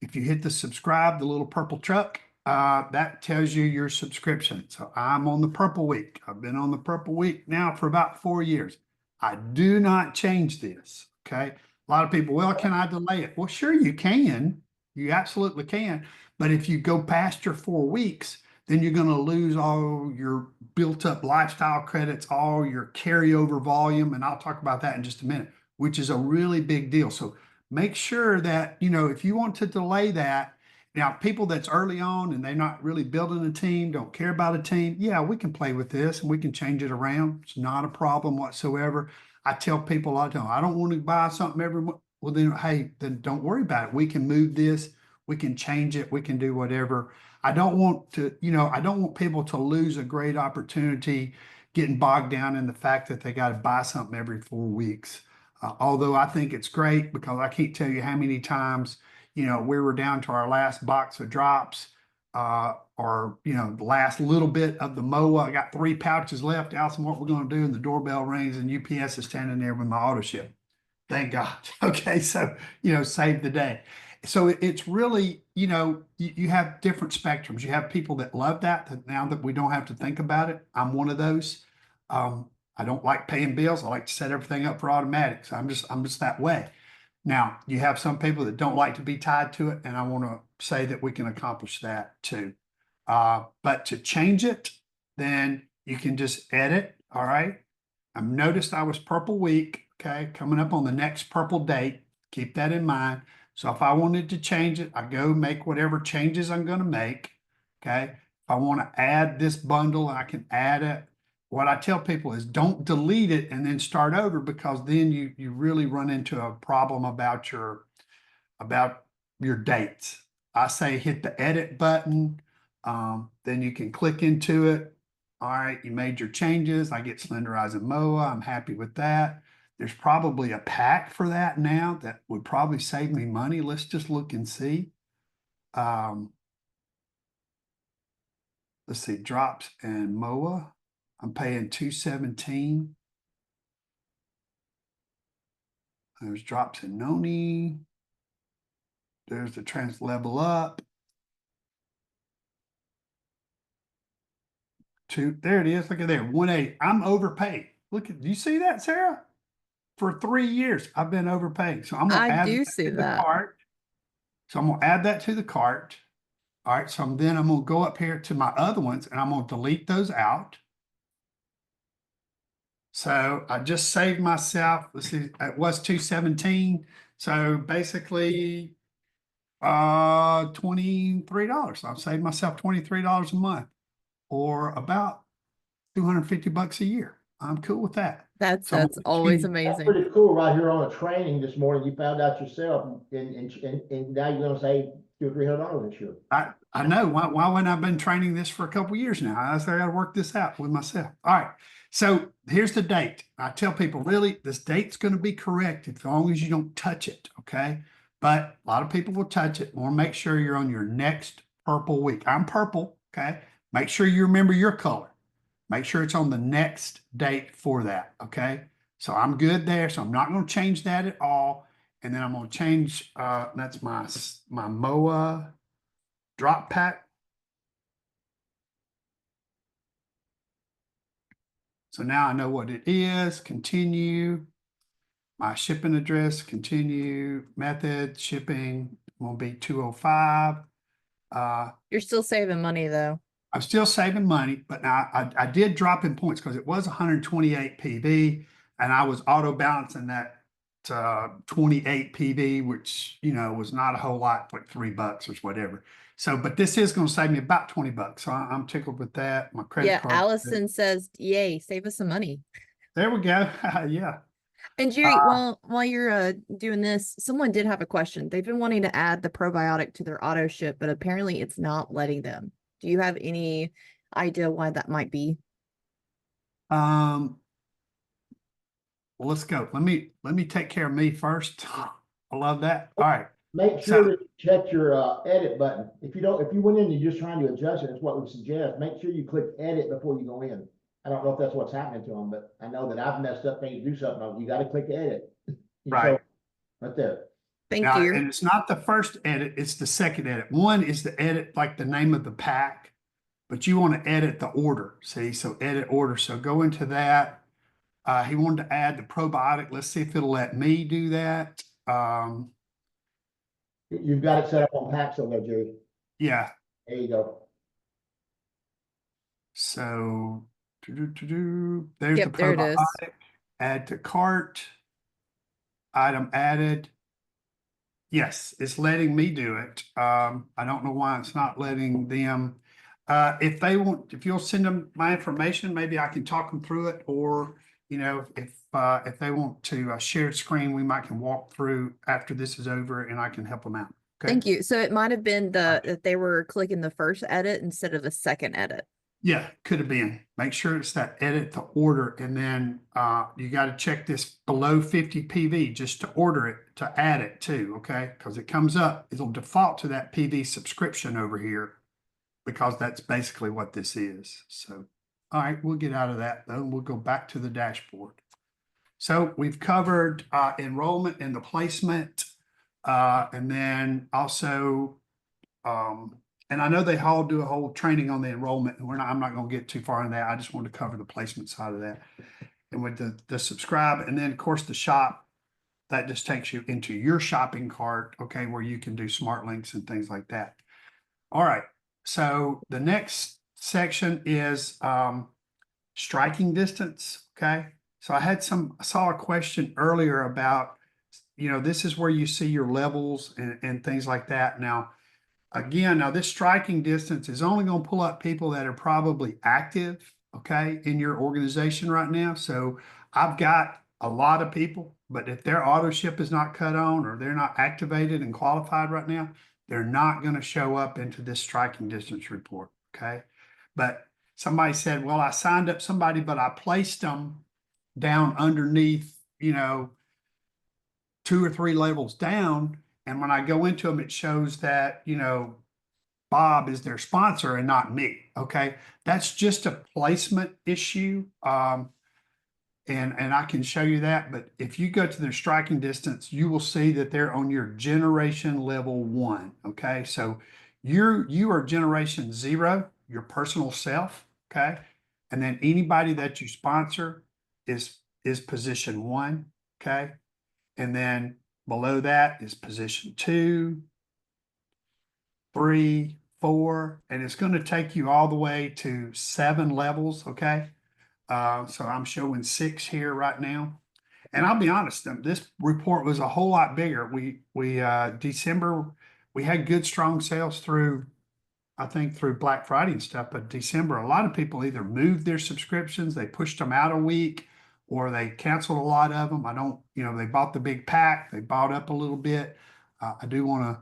if you hit the subscribe, the little purple truck, that tells you your subscription. So I'm on the purple week. I've been on the purple week now for about 4 years. I do not change this. Okay. A lot of people, well, can I delay it? Well, sure you can. You absolutely can. But if you go past your 4 weeks, then you're going to lose all your built up lifestyle credits, all your carryover volume. And I'll talk about that in just a minute, which is a really big deal. So make sure that, you know, if you want to delay that, now people that's early on and they're not really building a team, don't care about a team. Yeah, we can play with this and we can change it around. It's not a problem whatsoever. I tell people all the time, I don't want to buy something every month. Well, then, hey, then don't worry about it. We can move this. We can change it. We can do whatever. I don't want to, you know, I don't want people to lose a great opportunity getting bogged down in the fact that they got to buy something every 4 weeks. Although I think it's great, because I can't tell you how many times, you know, we were down to our last box of drops, or, you know, the last little bit of the MOA. I got 3 pouches left. Allison, what we're going to do? And the doorbell rings and UPS is standing there with my auto ship. Thank God. Okay. So, you know, save the day. So it's really, you know, you have different spectrums. You have people that love that now that we don't have to think about it. I'm one of those. I don't like paying bills. I like to set everything up for automatic. So I'm just that way. Now, you have some people that don't like to be tied to it, and I want to say that we can accomplish that too. But to change it, then you can just edit. All right. I've noticed I was purple week. Okay. Coming up on the next purple date. Keep that in mind. So if I wanted to change it, I go make whatever changes I'm going to make. Okay. If I want to add this bundle, I can add it. What I tell people is don't delete it and then start over, because then you really run into a problem about your dates. I say hit the edit button, then you can click into it. All right, you made your changes. I get slenderizing MOA. I'm happy with that. There's probably a pack for that now that would probably save me money. Let's just look and see. Let's see, drops and MOA. I'm paying $217. There's drops in Noni. There's the trans level up. there it is. Look at there, 180. I'm overpaid. Look at, do you see that, Sarah? For 3 years, I've been overpaid. So I'm gonna
I
add
do
that
see
to the
that.
cart. So I'm gonna add that to the cart. All right, so then I'm gonna go up here to my other ones and I'm gonna delete those out. So I just saved myself, let's see, it was 217. So basically $23. I've saved myself $23 a month or about 250 bucks a year. I'm cool with that. So I'm
That's
gonna
always
change-
That's
amazing.
pretty cool right here on a training this morning. You found out yourself and now you're gonna save $200 or $300 this year.
I know why wouldn't I have been training this for a couple years now? I said I got to work this out with myself. All right. So here's the date. I tell people really this date's going to be correct as long as you don't touch it. Okay. But a lot of people will touch it. Want to make sure you're on your next purple week. I'm purple. Okay. Make sure you remember your color. Make sure it's on the next date for that. Okay. So I'm good there. So I'm not going to change that at all. And then I'm going to change, that's my MOA drop pack. So now I know what it is. Continue. My shipping address, continue. Method, shipping will be 205.
You're still saving money though.
I'm still saving money, but now I did drop in points because it was 128 PV and I was auto balancing that 28 PV, which, you know, was not a whole lot, like $3 or whatever. So, but this is going to save me about 20 bucks. So I'm tickled with that. My credit
Yeah,
card.
Allison says, yay, save us some money.
There we go. Yeah.
And Jerry, while you're doing this, someone did have a question. They've been wanting to add the probiotic to their auto ship, but apparently it's not letting them. Do you have any idea why that might be?
Well, let's go. Let me take care of me first. I love that. All right.
Make sure that you check your edit button. If you went in and you're just trying to adjust it, that's what we suggest. Make sure you click edit before you go in. I don't know if that's what's happening to them, but I know that I've messed up things to do something on. You got to click edit.
Right.
Right there.
Thank
Now,
you.
and it's not the first edit, it's the second edit. One is the edit, like the name of the pack, but you want to edit the order. See, so edit order. So go into that. He wanted to add the probiotic. Let's see if it'll let me do that.
You've got it set up on packs over there, Jerry.
Yeah.
There you go.
So there's
Yep,
the
there it is.
probiotic. Add to cart. Item added. Yes, it's letting me do it. I don't know why it's not letting them. If you'll send them my information, maybe I can talk them through it, or you know, if they want to share screen, we might can walk through after this is over, and I can help them out. Okay.
Thank you. So it might have been that they were clicking the first edit instead of the second edit.
Yeah, could have been. Make sure it's that edit to order, and then you got to check this below 50 PV just to order it, to add it too, okay? Because it comes up, it'll default to that PV subscription over here because that's basically what this is. So, all right, we'll get out of that though. We'll go back to the dashboard. So we've covered enrollment and the placement, and then also and I know they all do a whole training on the enrollment, and I'm not going to get too far in that. I just want to cover the placement side of that. And with the subscribe, and then of course the shop, that just takes you into your shopping cart, okay, where you can do smart links and things like that. All right. So the next section is striking distance. Okay. So I saw a question earlier about, you know, this is where you see your levels and things like that. Now, again, this striking distance is only going to pull up people that are probably active, okay, in your organization right now. So I've got a lot of people, but if their auto ship is not cut on or they're not activated and qualified right now, they're not going to show up into this striking distance report, okay? But somebody said, well, I signed up somebody, but I placed them down underneath, you know, 2 or 3 levels down. And when I go into them, it shows that, you know, Bob is their sponsor and not me. Okay. That's just a placement issue. And I can show you that. But if you go to their striking distance, you will see that they're on your generation level 1. Okay. So you are generation 0, your personal self. Okay. And then anybody that you sponsor is position 1, okay? And then below that is position 2, 3, 4, and it's going to take you all the way to 7 levels, okay? So I'm showing 6 here right now. And I'll be honest, this report was a whole lot bigger. December, we had good, strong sales through, I think, through Black Friday and stuff, but December, a lot of people either moved their subscriptions, they pushed them out a week, or they canceled a lot of them. They bought the big pack, they bought up a little bit. I do want to,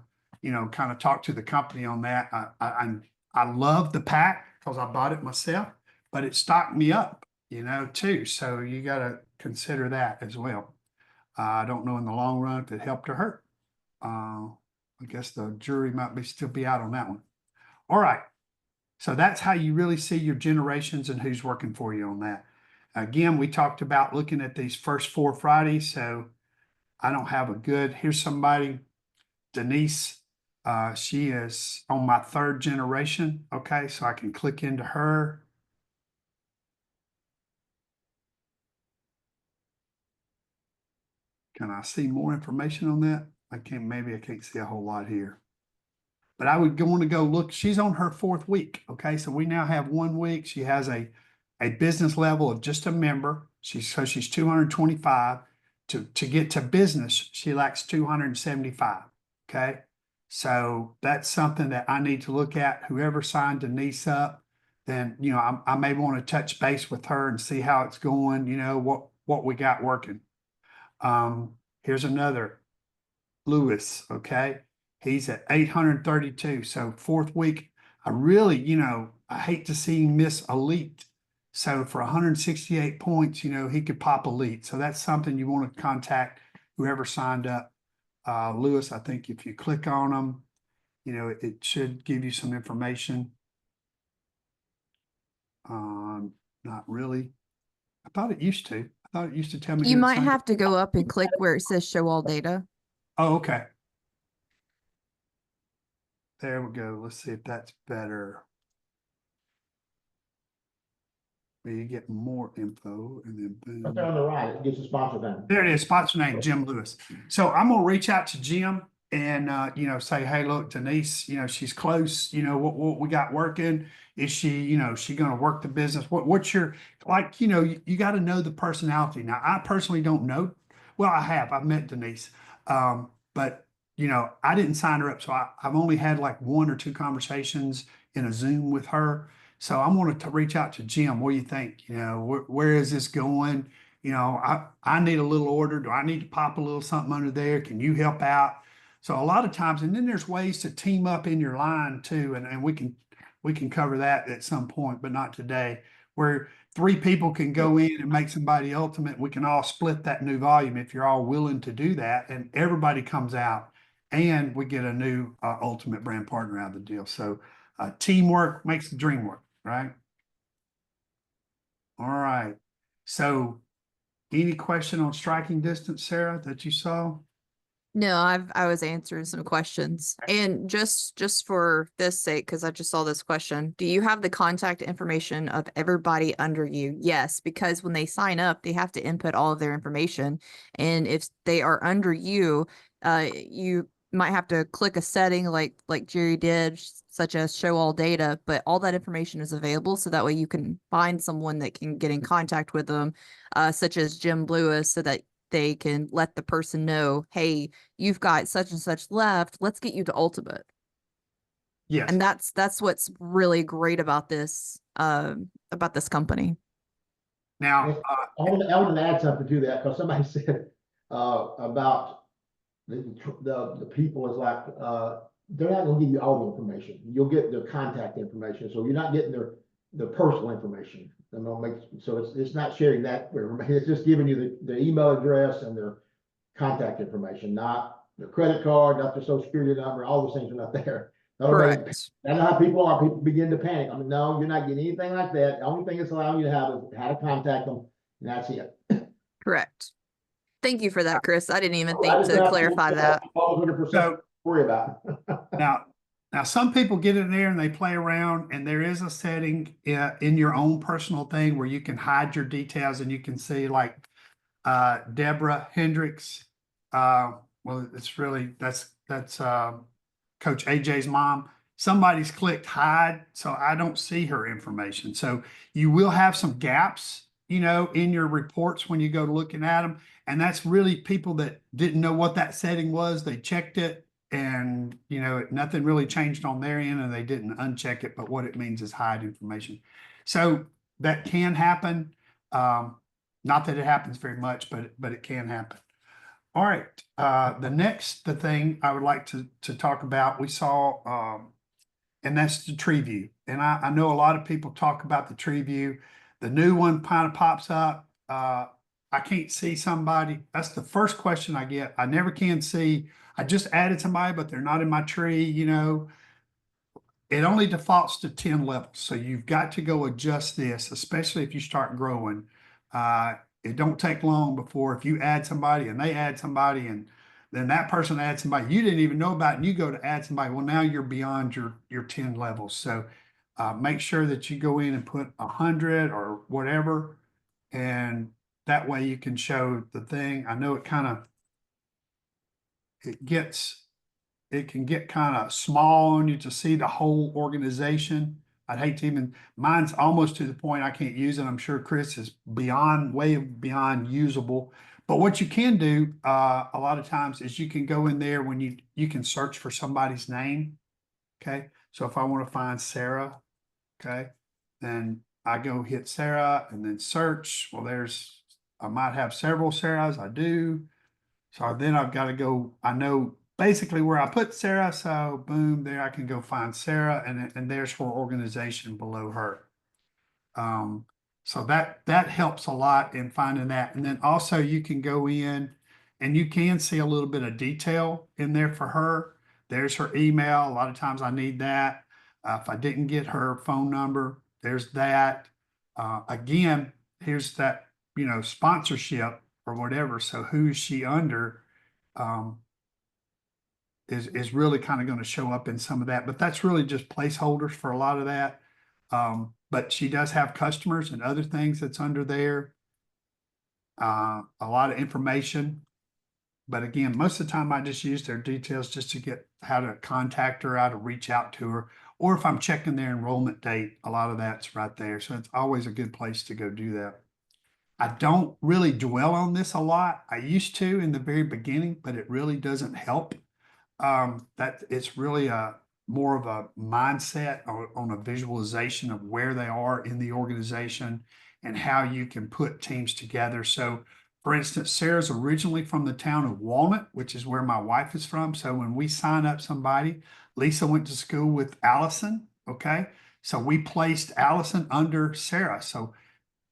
kind of talk to the company on that. I love the pack because I bought it myself, but it stocked me up, too. So you got to consider that as well. I don't know in the long run if it helped or hurt. I guess the jury might still be out on that one. All right. So that's how you really see your generations and who's working for you on that. Again, we talked about looking at these first 4 Fridays. So I don't have here's somebody, Denise. She is on my 3rd generation. Okay. So I can click into her. Can I see more information on that? Maybe I can't see a whole lot here. But I would want to go look. She's on her 4th week. Okay. So we now have 1 week. She has a business level of just a member. She's 225. To get to business, she lacks 275. Okay. So that's something that I need to look at. Whoever signed Denise up, then, I may want to touch base with her and see how it's going, what we got working. Here's another, Lewis. Okay. He's at 832. So 4th week, I really, I hate to see him miss elite. So for 168 points, he could pop elite. So that's something you want to contact whoever signed up. Lewis, I think if you click on him, it should give you some information. Not really. I thought it used to. I thought it used to tell me.
You might have to go up and click where it says show all data.
Oh, okay. There we go. Let's see if that's better. Where you get more info and then boom.
Up there on the right, it gives a sponsor name.
There it is, sponsor name, Jim Lewis. So I'm gonna reach out to Jim and say, hey, look, Denise, she's close. What we got working. Is she, she gonna work the business? What's your you got to know the personality. Now, I personally don't know. Well, I've met Denise. But I didn't sign her up. So I've only had like 1 or 2 conversations in a Zoom with her. So I wanted to reach out to Jim. What do you think? Where is this going? I need a little order. Do I need to pop a little something under there? Can you help out? So a lot of times, and then there's ways to team up in your line too. And we can cover that at some point, but not today, where 3 people can go in and make somebody ultimate. We can all split that new volume if you're all willing to do that, and everybody comes out and we get a new ultimate brand partner out of the deal. So teamwork makes the dream work, right? All right. So any question on striking distance, Sarah, that you saw?
No, I was answering some questions. And just for this sake, because I just saw this question, do you have the contact information of everybody under you? Yes, because when they sign up, they have to input all of their information. And if they are under you, you might have to click a setting like Jerry did, such as show all data, but all that information is available. So that way you can find someone that can get in contact with them, such as Jim Lewis, so that they can let the person know, hey, you've got such and such left. Let's get you to ultimate.
Yes.
And that's what's really great about this company.
Now,
I want to add something to that, because somebody said about the people is like, they're not going to give you all the information. You'll get their contact information. So you're not getting their personal information. So it's not sharing that. It's just giving you the email address and their contact information, not their credit card, not their social security number. All those things are not there.
Correct.
That's how people are. People begin to panic. No, you're not getting anything like that. The only thing it's allowing you to have is how to contact them, and that's it.
Correct. Thank you for that, Chris. I didn't even think to clarify that.
100% worry about it.
Now, Now, some people get in there and they play around, and there is a setting in your own personal thing where you can hide your details and you can see like Deborah Hendricks. Well, it's really that's Coach AJ's mom. Somebody's clicked hide, so I don't see her information. So you will have some gaps, you know, in your reports when you go to looking at them. And that's really people that didn't know what that setting was. They checked it and, you know, nothing really changed on their end and they didn't uncheck it. But what it means is hide information. So that can happen. Not that it happens very much, but it can happen. All right. The thing I would like to talk about, we saw, and that's the tree view. And I know a lot of people talk about the tree view. The new one kind of pops up. I can't see somebody. That's the first question I get. I never can see. I just added somebody, but they're not in my tree, you know. It only defaults to 10 levels. So you've got to go adjust this, especially if you start growing. It don't take long before if you add somebody and they add somebody and then that person adds somebody you didn't even know about and you go to add somebody. Well, now you're beyond your 10 levels. So make sure that you go in and put 100 or whatever. And that way you can show the thing. I know it can get kind of small on you to see the whole organization. I'd hate to even, mine's almost to the point I can't use it. I'm sure Chris is way beyond usable. But what you can do a lot of times is you can go in there when you can search for somebody's name. Okay. So if I want to find Sarah, okay, then I go hit Sarah and then search. Well, I might have several Sarahs. I do. So then I've got to go, I know basically where I put Sarah. So boom, there I can go find Sarah and there's her organization below her. So that helps a lot in finding that. And then also you can go in and you can see a little bit of detail in there for her. There's her email. A lot of times I need that. If I didn't get her phone number, there's that. Again, here's that, you know, sponsorship or whatever. So who's she under? Is really kind of going to show up in some of that, but that's really just placeholders for a lot of that. But she does have customers and other things that's under there. A lot of information. But again, most of the time I just use their details just to get how to contact her, how to reach out to her, or if I'm checking their enrollment date, a lot of that's right there. So it's always a good place to go do that. I don't really dwell on this a lot. I used to in the very beginning, but it really doesn't help. That it's really more of a mindset on a visualization of where they are in the organization and how you can put teams together. So for instance, Sarah's originally from the town of Walnut, which is where my wife is from. So when we sign up somebody, Lisa went to school with Allison. Okay. So we placed Allison under Sarah. So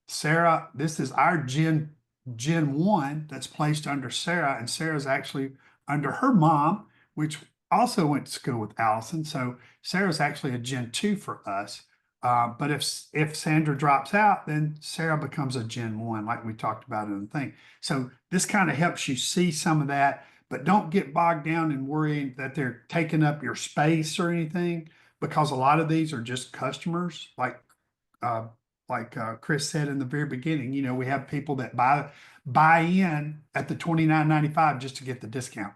Sarah, this is our Gen 1 that's placed under Sarah, and Sarah's actually under her mom, which also went to school with Allison. So Sarah's actually a Gen 2 for us. But if Sandra drops out, then Sarah becomes a Gen 1, like we talked about in the thing. So this kind of helps you see some of that, but don't get bogged down in worrying that they're taking up your space or anything, because a lot of these are just customers, like Chris said in the very beginning. You know, we have people that buy in at the $29.95 just to get the discount.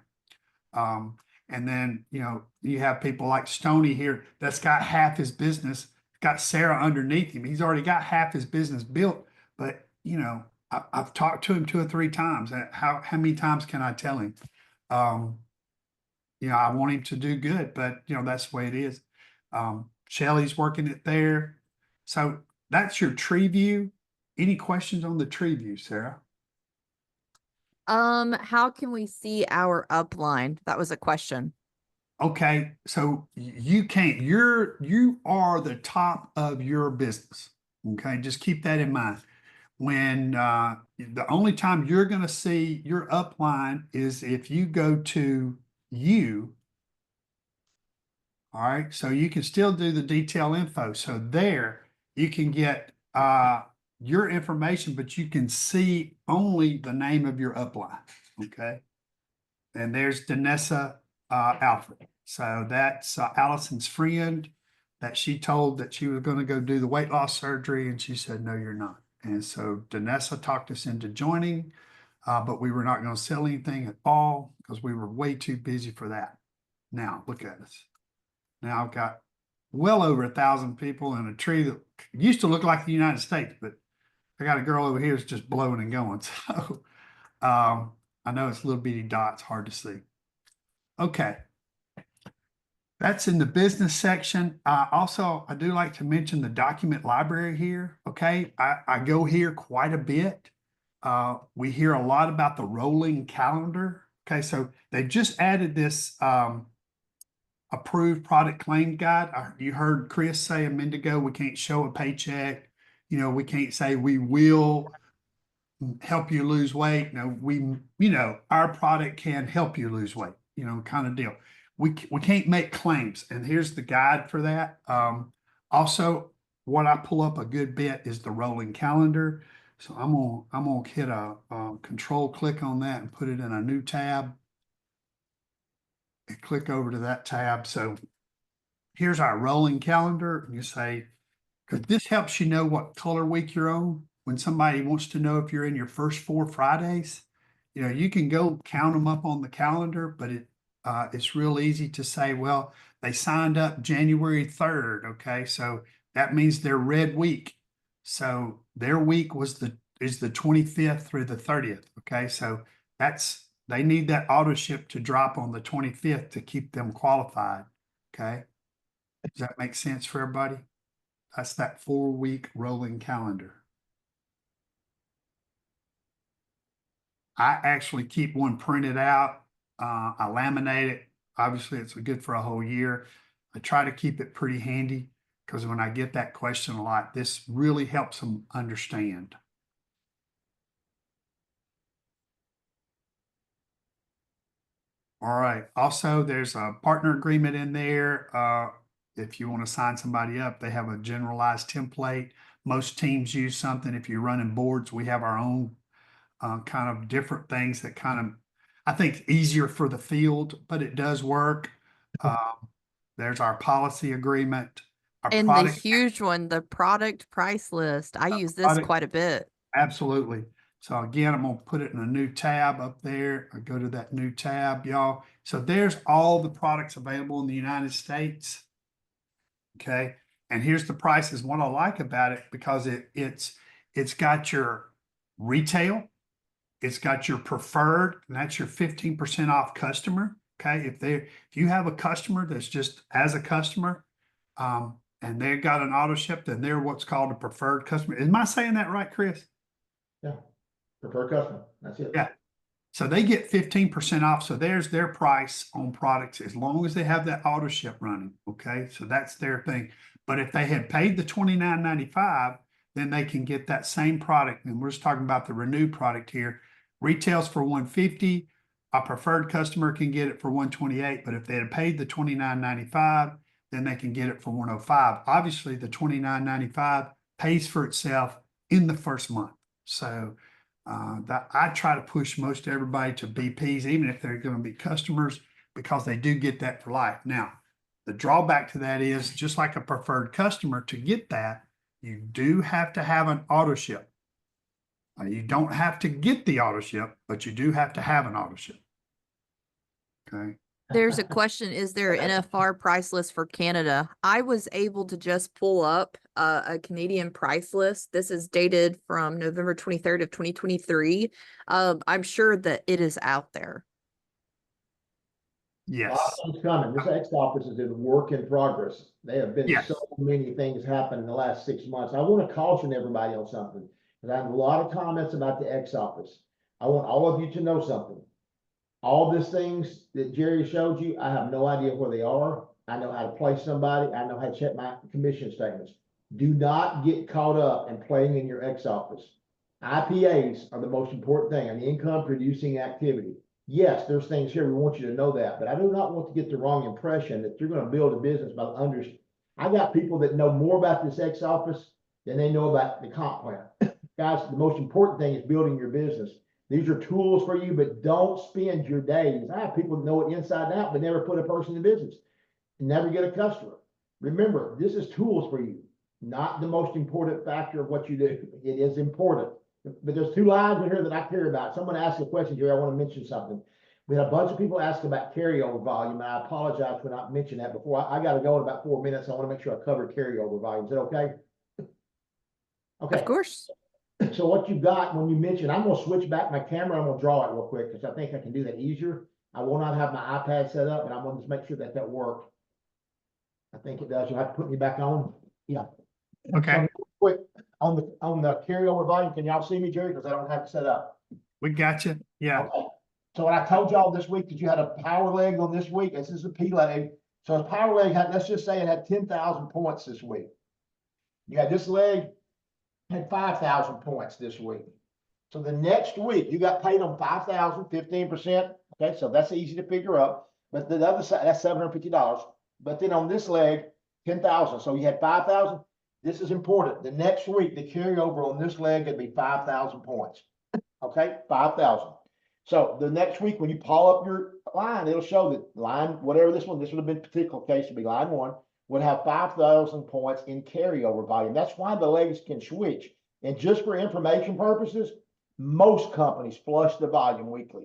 And then, you know, you have people like Stoney here that's got half his business, got Sarah underneath him. He's already got half his business built, but you know, I've talked to him 2 or 3 times. How many times can I tell him? You know, I want him to do good, but you know, that's the way it is. Shelly's working it there. So that's your tree view. Any questions on the tree view, Sarah?
How can we see our upline? That was a question.
Okay, so you can't, you are the top of your business. Okay, just keep that in mind. When the only time you're going to see your upline is if you go to you. All right, so you can still do the detail info. So there you can get your information, but you can see only the name of your upline. Okay, and there's Danessa Alfred. So that's Allison's friend that she told that she was going to go do the weight loss surgery. And she said, no, you're not. And so Danessa talked us into joining, but we were not going to sell anything at all because we were way too busy for that. Now, look at us. Now I've got well over 1,000 people in a tree that used to look like the United States, but I got a girl over here that's just blowing and going. So I know it's little bitty dots, hard to see. Okay. That's in the business section. Also, I do like to mention the document library here. Okay. I go here quite a bit. We hear a lot about the rolling calendar. Okay. So they just added this approved product claim guide. You heard Chris say a minute ago, we can't show a paycheck. You know, we can't say we will help you lose weight. No, our product can help you lose weight, kind of deal. We can't make claims. And here's the guide for that. Also, what I pull up a good bit is the rolling calendar. So I'm gonna hit a control click on that and put it in a new tab. And click over to that tab. So here's our rolling calendar. And you say, because this helps you know what color week you're on. When somebody wants to know if you're in your first 4 Fridays, you can go count them up on the calendar, but it's real easy to say, well, they signed up January 3rd. Okay. So that means their red week. So their week is the 25th through the 30th. Okay. So they need that auto ship to drop on the 25th to keep them qualified. Okay. Does that make sense for everybody? That's that 4-week rolling calendar. I actually keep one printed out. I laminate it. Obviously, it's good for a whole year. I try to keep it pretty handy because when I get that question a lot, this really helps them understand. All right. Also, there's a partner agreement in there. If you want to sign somebody up, they have a generalized template. Most teams use something. If you're running boards, we have our own kind of different things that I think easier for the field, but it does work. There's our policy agreement.
And the huge one, the product price list. I use this quite a bit.
Absolutely. So again, I'm going to put it in a new tab up there. I go to that new tab, y'all. So there's all the products available in the United States. Okay. And here's the prices. What I like about it, because it's got your retail, it's got your preferred, and that's your 15% off customer. Okay. If you have a customer that's just as a customer, and they've got an auto ship, then they're what's called a preferred customer. Am I saying that right, Chris?
Yeah. Preferred customer. That's it.
Yeah. So they get 15% off. So there's their price on products as long as they have that auto ship running. Okay. So that's their thing. But if they had paid the $29.95, then they can get that same product. And we're just talking about the renewed product here. Retails for $150. A preferred customer can get it for $128. But if they had paid the $29.95, then they can get it for $105. Obviously, the $29.95 pays for itself in the first month. So I try to push most everybody to BPs, even if they're going to be customers, because they do get that for life. Now, the drawback to that is, just like a preferred customer, to get that, you do have to have an auto ship. You don't have to get the auto ship, but you do have to have an auto ship. Okay.
There's a question, is there an NFR price list for Canada? I was able to just pull up a Canadian price list. This is dated from November 23rd of 2023. I'm sure that it is out there.
Yes.
It's coming. This X office is in work in progress. There have been so many things happen in the last 6 months. I want to caution everybody on something, because I have a lot of comments about the X office. I want all of you to know something. All these things that Jerry showed you, I have no idea where they are. I know how to place somebody. I know how to check my commission statements. Do not get caught up in playing in your X office. IPAs are the most important thing, an income producing activity. Yes, there's things here. We want you to know that, but I do not want to get the wrong impression that you're going to build a business by I got people that know more about this X office than they know about the comp plan. Guys, the most important thing is building your business. These are tools for you, but don't spend your days. I have people that know it inside and out, but never put a person in business, never get a customer. Remember, this is tools for you, not the most important factor of what you do. It is important, but there's two lines in here that I care about. Someone asked a question here. I want to mention something. We had a bunch of people ask about carryover volume, and I apologize for not mentioning that before. I got to go in about 4 minutes. I want to make sure I cover carryover volume. Is that okay? Okay.
Of course.
So what you've got when you mention, I'm going to switch back my camera. I'm going to draw it real quick because I think I can do that easier. I will not have my iPad set up, and I'm going to just make sure that that works. I think it does. You'll have to put me back on. Yeah.
Okay.
Quick on the carryover volume. Can y'all see me, Jerry? Because I don't have it set up.
We got you. Yeah.
Okay. So what I told y'all this week that you had a power leg on this week. This is a P leg. So a power leg had, let's just say it had 10,000 points this week. You had this leg had 5,000 points this week. So the next week you got paid on 5,000, 15%. Okay, so that's easy to figure out. But the other side, that's $750. But then on this leg, 10,000. So you had 5,000. This is important. The next week, the carryover on this leg would be 5,000 points. Okay, 5,000. So the next week, when you pull up your line, it'll show that line, whatever this would have been particular case to be line 1, would have 5,000 points in carryover volume. That's why the legs can switch. And just for information purposes, most companies flush the volume weekly.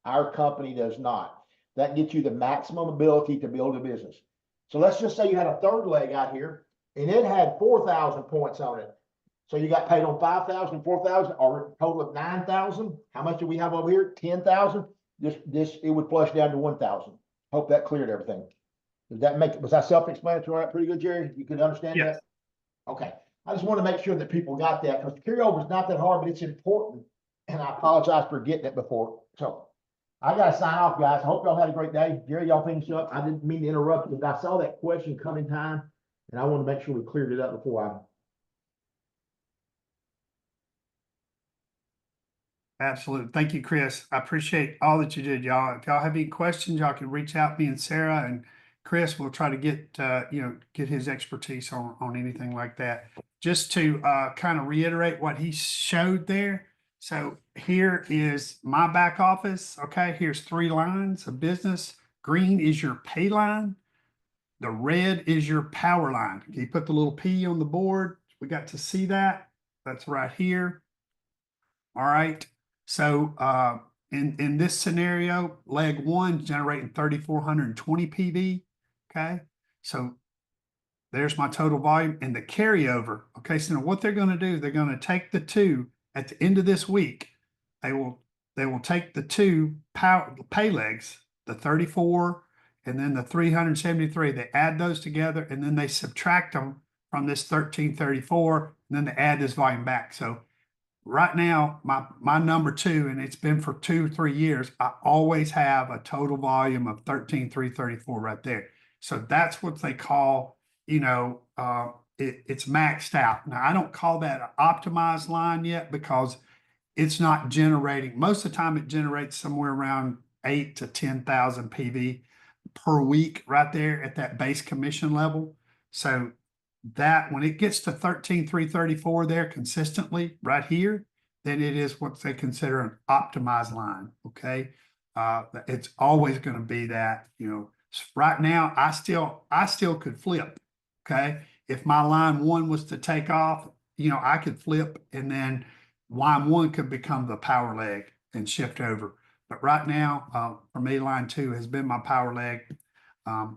Our company does not. That gets you the maximum ability to build a business. So let's just say you had a third leg out here and it had 4,000 points on it. So you got paid on 5,000, 4,000, or a total of 9,000. How much do we have over here? 10,000. This it would flush down to 1,000. Hope that cleared everything. Did that make it? Was that self-explanatory? Pretty good, Jerry. You could understand
Yes.
that. Okay. I just want to make sure that people got that because carryover is not that hard, but it's important. And I apologize for getting it before. So I got to sign off, guys. I hope y'all had a great day. Jerry, y'all finish up. I didn't mean to interrupt you, but I saw that question come in time, and I want to make sure we cleared it up before I.
Absolutely. Thank you, Chris. I appreciate all that you did, y'all. If y'all have any questions, y'all can reach out to me and Sarah, and Chris will try to get get his expertise on anything like that. Just to kind of reiterate what he showed there. So here is my back office. Okay, here's 3 lines of business. Green is your pay line. The red is your power line. You put the little P on the board. We got to see that. That's right here. All right. So in this scenario, leg 1 generating 3,420 PV. Okay. So there's my total volume and the carryover. Okay. So now what they're going to do, they're going to take the 2 at the end of this week. They will take the 2 pay legs, the 34 and then the 373. They add those together and then they subtract them from this 1,334 and then they add this volume back. So right now, my number 2, and it's been for 2 or 3 years, I always have a total volume of 13,334 right there. So that's what they call, it's maxed out. Now, I don't call that an optimized line yet because it's not generating. Most of the time, it generates somewhere around 8 to 10,000 PV per week right there at that base commission level. So that when it gets to 13,334 there consistently right here, then it is what they consider an optimized line. Okay. It's always going to be that, right now I still could flip. Okay. If my line 1 was to take off, I could flip and then line 1 could become the power leg and shift over. But right now, for me, line 2 has been my power leg.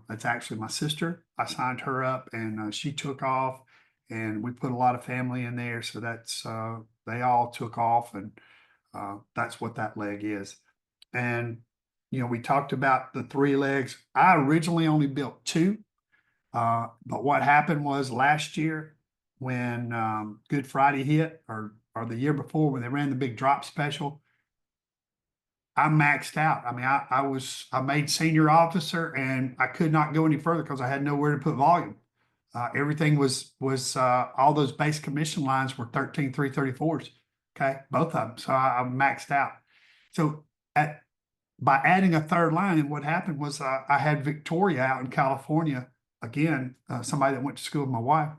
That's actually my sister. I signed her up and she took off and we put a lot of family in there. So that's, they all took off and that's what that leg is. And, we talked about the 3 legs. I originally only built 2. But what happened was last year when Good Friday hit or the year before when they ran the big drop special, I maxed out. I mean, I made senior officer and I could not go any further because I had nowhere to put volume. Everything was all those base commission lines were 13,334s. Okay, both of them. So I maxed out. So by adding a 3rd line, what happened was I had Victoria out in California again, somebody that went to school with my wife.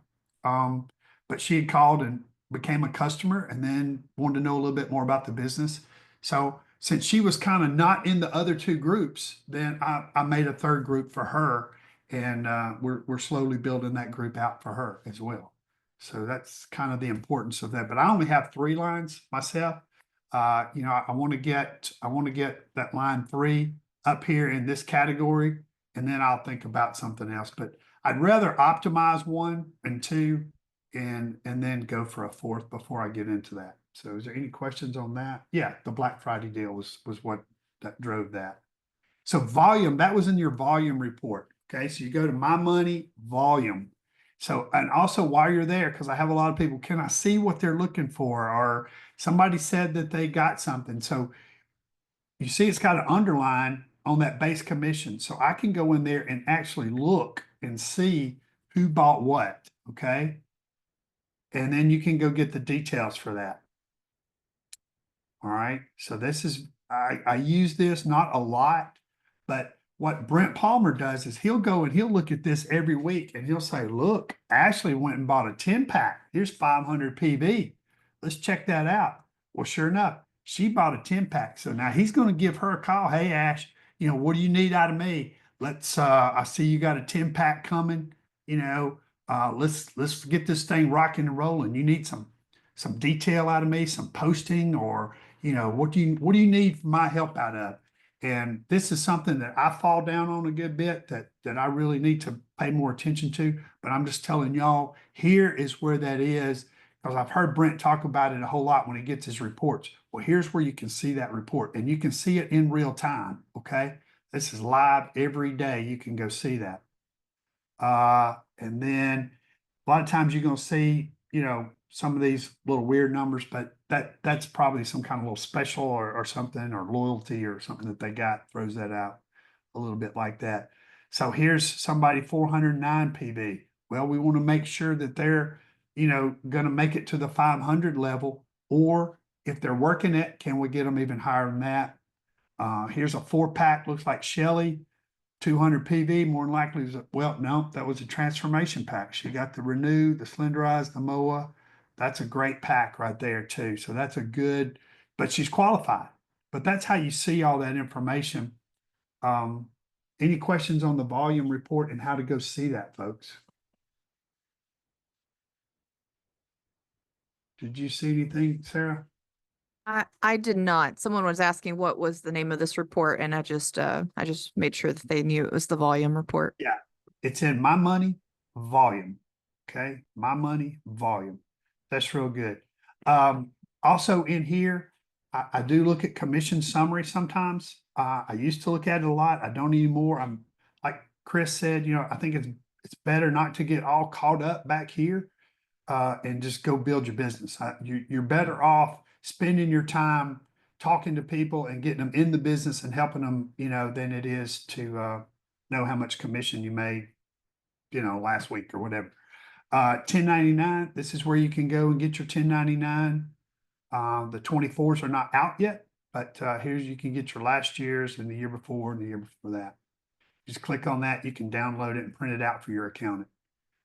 But she had called and became a customer and then wanted to know a little bit more about the business. So since she was kind of not in the other two groups, then I made a third group for her, and we're slowly building that group out for her as well. So that's kind of the importance of that. But I only have 3 lines myself. You know, I want to get that line 3 up here in this category, and then I'll think about something else. But I'd rather optimize 1 and 2 and then go for a 4th before I get into that. So is there any questions on that? Yeah, the Black Friday deal was what that drove that. So volume, that was in your volume report. Okay, so you go to my money volume. So, and also while you're there, because I have a lot of people, can I see what they're looking for? Or somebody said that they got something. So you see it's got an underline on that base commission. So I can go in there and actually look and see who bought what. Okay. And then you can go get the details for that. All right. So this is, I use this not a lot, but what Brent Palmer does is he'll go and he'll look at this every week and he'll say, look, Ashley went and bought a 10-pack. Here's 500 PV. Let's check that out. Well, sure enough, she bought a 10-pack. So now he's going to give her a call. Hey, Ash, you know, what do you need out of me? Let's, I see you got a 10-pack coming, you know, let's get this thing rocking and rolling. You need some detail out of me, some posting, or, you know, what do you need my help out of? And this is something that I fall down on a good bit that I really need to pay more attention to. But I'm just telling y'all, here is where that is, because I've heard Brent talk about it a whole lot when he gets his reports. Well, here's where you can see that report, and you can see it in real time. Okay, this is live every day. You can go see that. And then a lot of times you're going to see, you know, some of these little weird numbers, but that's probably some kind of little special or something, or loyalty or something that they got throws that out a little bit like that. So here's somebody 409 PV. Well, we want to make sure that they're, you know, going to make it to the 500 level, or if they're working it, can we get them even higher than that? Here's a 4-pack, looks like Shelly. 200 PV, more than likely, well, no, that was a transformation pack. She got the Renew, the Slenderize, the MOA. That's a great pack right there too. So that's a good, but she's qualified. But that's how you see all that information. Any questions on the volume report and how to go see that, folks? Did you see anything, Sarah?
I did not. Someone was asking what was the name of this report, and I just made sure that they knew it was the volume report.
Yeah, it's in my money volume. Okay, my money volume. That's real good. Also in here, I do look at commission summary sometimes. I used to look at it a lot. I don't anymore. I'm like Chris said, you know, I think it's better not to get all caught up back here and just go build your business. You're better off spending your time talking to people and getting them in the business and helping them, you know, than it is to know how much commission you made, you know, last week or whatever. 1099, this is where you can go and get your 1099. The 24s are not out yet, but here's, you can get your last year's and the year before and the year before that. Just click on that. You can download it and print it out for your accountant.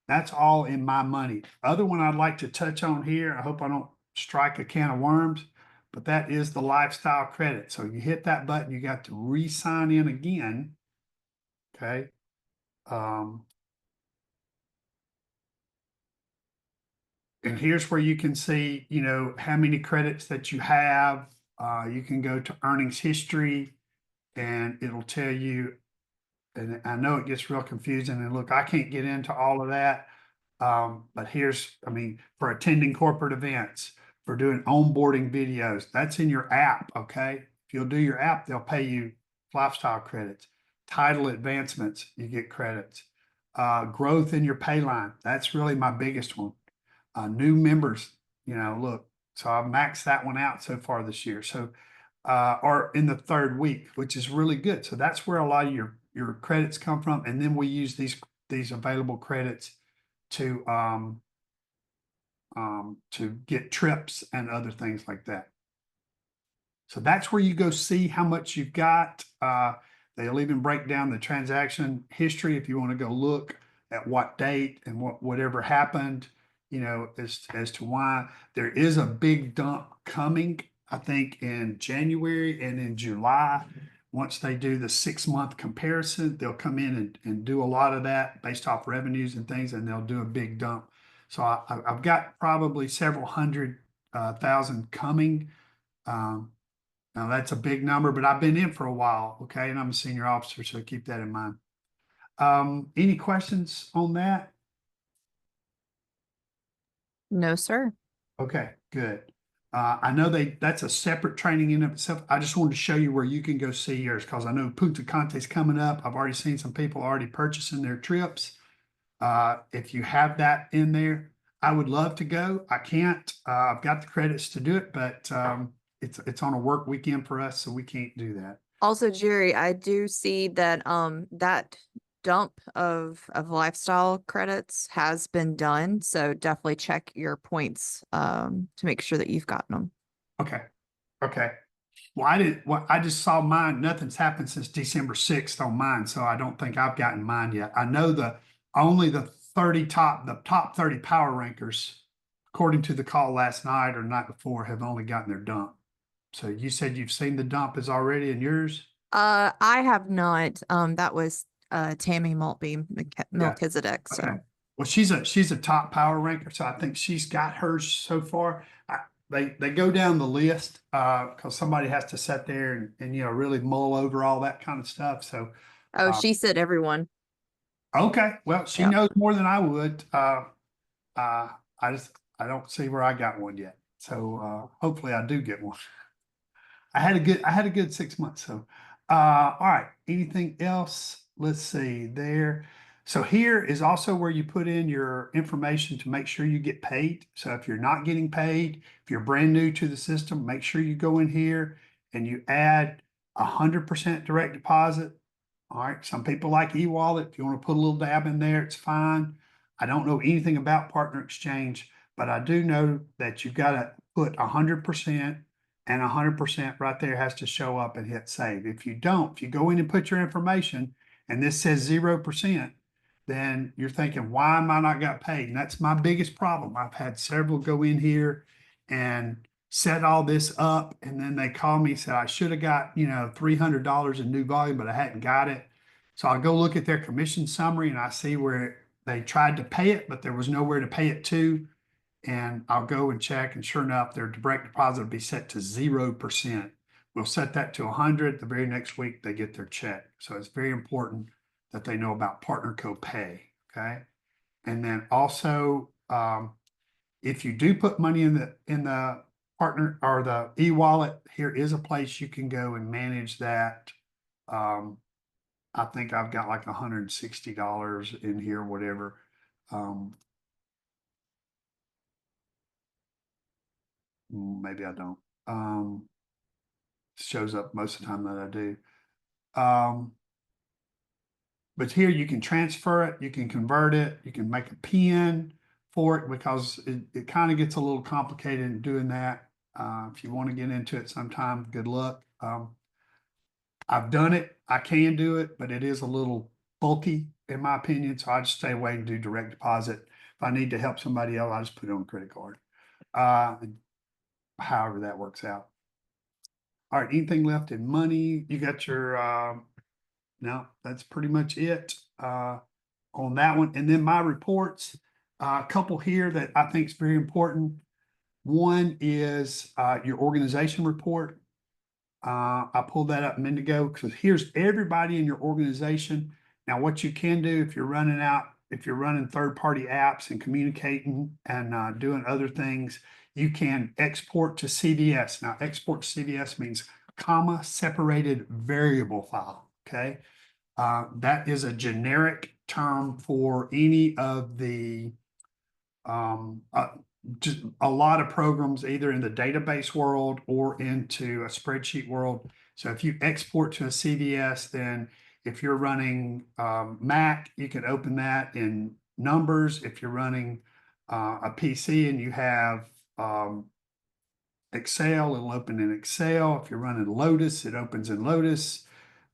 That's all in my money. Other one I'd like to touch on here, I hope I don't strike a can of worms, but that is the lifestyle credit. So you hit that button, you got to re-sign in again. Okay. And here's where you can see, you know, how many credits that you have. You can go to earnings history and it'll tell you, and I know it gets real confusing, and look, I can't get into all of that. But here's, I mean, for attending corporate events, for doing onboarding videos, that's in your app. Okay. If you'll do your app, they'll pay you lifestyle credits. Title advancements, you get credits. Growth in your pay line, that's really my biggest one. New members, you know, look, so I've maxed that one out so far this year. So, or in the 3rd week, which is really good. So that's where a lot of your credits come from. And then we use these available credits to get trips and other things like that. So that's where you go see how much you've got. They'll even break down the transaction history if you want to go look at what date and whatever happened, you know, as to why there is a big dump coming. I think, in January and in July. Once they do the 6-month comparison, they'll come in and do a lot of that based off revenues and things, and they'll do a big dump. So I've got probably several hundred thousand coming. Now that's a big number, but I've been in for a while, okay, and I'm a senior officer, so keep that in mind. Any questions on that?
No, sir.
Okay, good. I know that's a separate training in of itself. I just wanted to show you where you can go see yours because I know Punta Cante's coming up. I've already seen some people already purchasing their trips. If you have that in there, I would love to go. I can't. I've got the credits to do it, but it's on a work weekend for us, so we can't do that.
Also, Jerry, I do see that that dump of lifestyle credits has been done. So definitely check your points to make sure that you've gotten them.
Okay. Okay. Well, I just saw mine. Nothing's happened since December 6th on mine, so I don't think I've gotten mine yet. I know only the top 30 power rankers, according to the call last night or night before, have only gotten their dump. So you said you've seen the dump is already in yours?
I have not. That was Tammy Melchizedek. So
Okay. Well, she's a top power ranker, so I think she's got hers so far. They go down the list because somebody has to sit there and really mull over all that kind of stuff. So
she said everyone.
okay, well, she
Yep.
knows more than I would. I don't see where I got one yet. So hopefully I do get one. I had a good 6 months. So all right. Anything else? Let's see there. So here is also where you put in your information to make sure you get paid. So if you're not getting paid, if you're brand new to the system, make sure you go in here and you add 100% direct deposit. All right. Some people like e-wallet. If you want to put a little dab in there, it's fine. I don't know anything about partner exchange, but I do know that you've got to put 100%. And 100% right there has to show up and hit save. If you don't, if you go in and put your information and this says 0%, then you're thinking, why am I not got paid? And that's my biggest problem. I've had several go in here and set all this up, and then they call me and said, I should have got, $300 in new volume, but I hadn't got it. So I go look at their commission summary and I see where they tried to pay it, but there was nowhere to pay it to. And I'll go and check, and sure enough, their direct deposit will be set to 0%. We'll set that to 100. The very next week, they get their check. So it's very important that they know about partner co-pay, okay? And then also, if you do put money in the partner or the e-wallet, here is a place you can go and manage that. I think I've got like $160 in here, whatever. Maybe I don't. Shows up most of the time that I do. But here you can transfer it, you can convert it, you can make a PIN for it because it kind of gets a little complicated in doing that. If you want to get into it sometime, good luck. I've done it, I can do it, but it is a little bulky in my opinion. So I just stay away and do direct deposit. If I need to help somebody else, I just put it on a credit card. However that works out. All right, anything left in money? You got your, no, that's pretty much it on that one. And then my reports, a couple here that I think is very important. One is your organization report. I pulled that up a minute ago because here's everybody in your organization. Now, what you can do if you're running third-party apps and communicating and doing other things, you can export to CVS. Now, export to CVS means comma separated variable file, okay? That is a generic term for any of the, just a lot of programs either in the database world or into a spreadsheet world. So if you export to a CVS, then if you're running Mac, you can open that in Numbers. If you're running a PC and you have Excel, it'll open in Excel. If you're running Lotus, it opens in Lotus.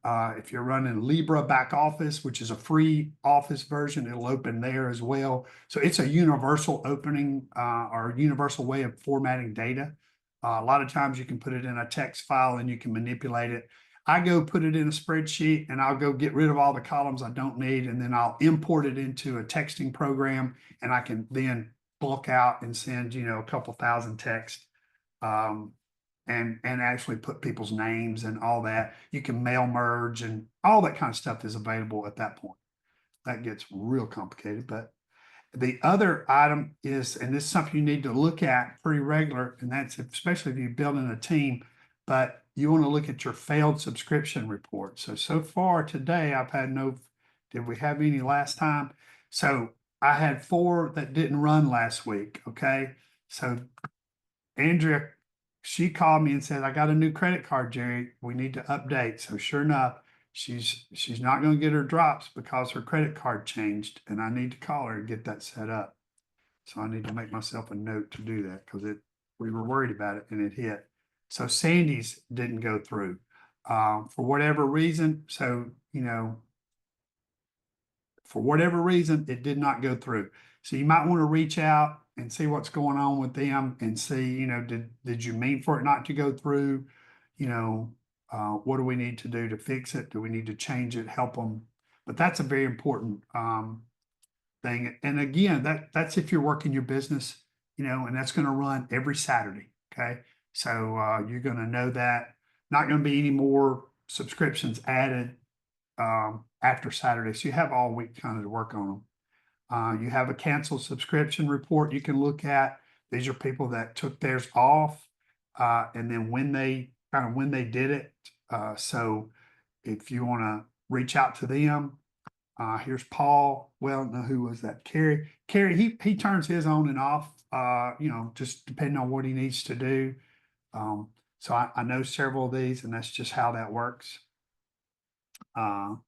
If you're running Libra Back Office, which is a free Office version, it'll open there as well. So it's a universal opening or universal way of formatting data. A lot of times you can put it in a text file and you can manipulate it. I go put it in a spreadsheet and I'll go get rid of all the columns I don't need, and then I'll import it into a texting program, and I can then bulk out and send, a couple thousand text. And actually put people's names and all that. You can mail merge and all that kind of stuff is available at that point. That gets real complicated, but the other item is, and this is something you need to look at pretty regular, and that's especially if you're building a team, but you want to look at your failed subscription report. So far today, I've had did we have any last time? So I had 4 that didn't run last week. Okay. So Andrea, she called me and said, I got a new credit card, Jerry. We need to update. So sure enough, she's not going to get her drops because her credit card changed, and I need to call her and get that set up. So I need to make myself a note to do that because we were worried about it and it hit. So Sandy's didn't go through for whatever reason. So, for whatever reason, it did not go through. So you might want to reach out and see what's going on with them and see, did you mean for it not to go through? What do we need to do to fix it? Do we need to change it, help them? But that's a very important thing. And again, that's if you're working your business, and that's going to run every Saturday. Okay. So you're going to know that. Not going to be any more subscriptions added after Saturday. So you have all week kind of to work on them. You have a canceled subscription report you can look at. These are people that took theirs off and then when they did it. So if you want to reach out to them, here's Paul. Well, no, who was that? Carrie, he turns his on and off, just depending on what he needs to do. So I know several of these, and that's just how that works. And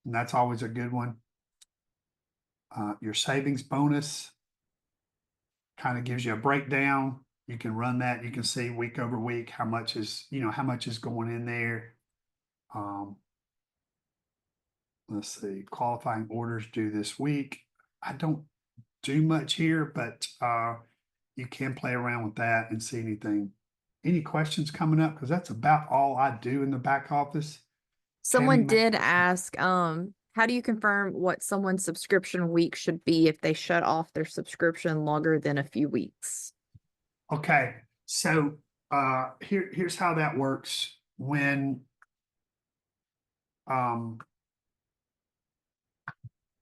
that's always a good one. Your savings bonus kind of gives you a breakdown. You can run that. You can see week over week how much is going in there. Let's see, qualifying orders due this week. I don't do much here, but you can play around with that and see anything. Any questions coming up? Because that's about all I do in the back office.
Someone
Tammy,
did ask, how do you confirm what someone's subscription week should be if they shut off their subscription longer than a few weeks?
Okay, so here's how that works. When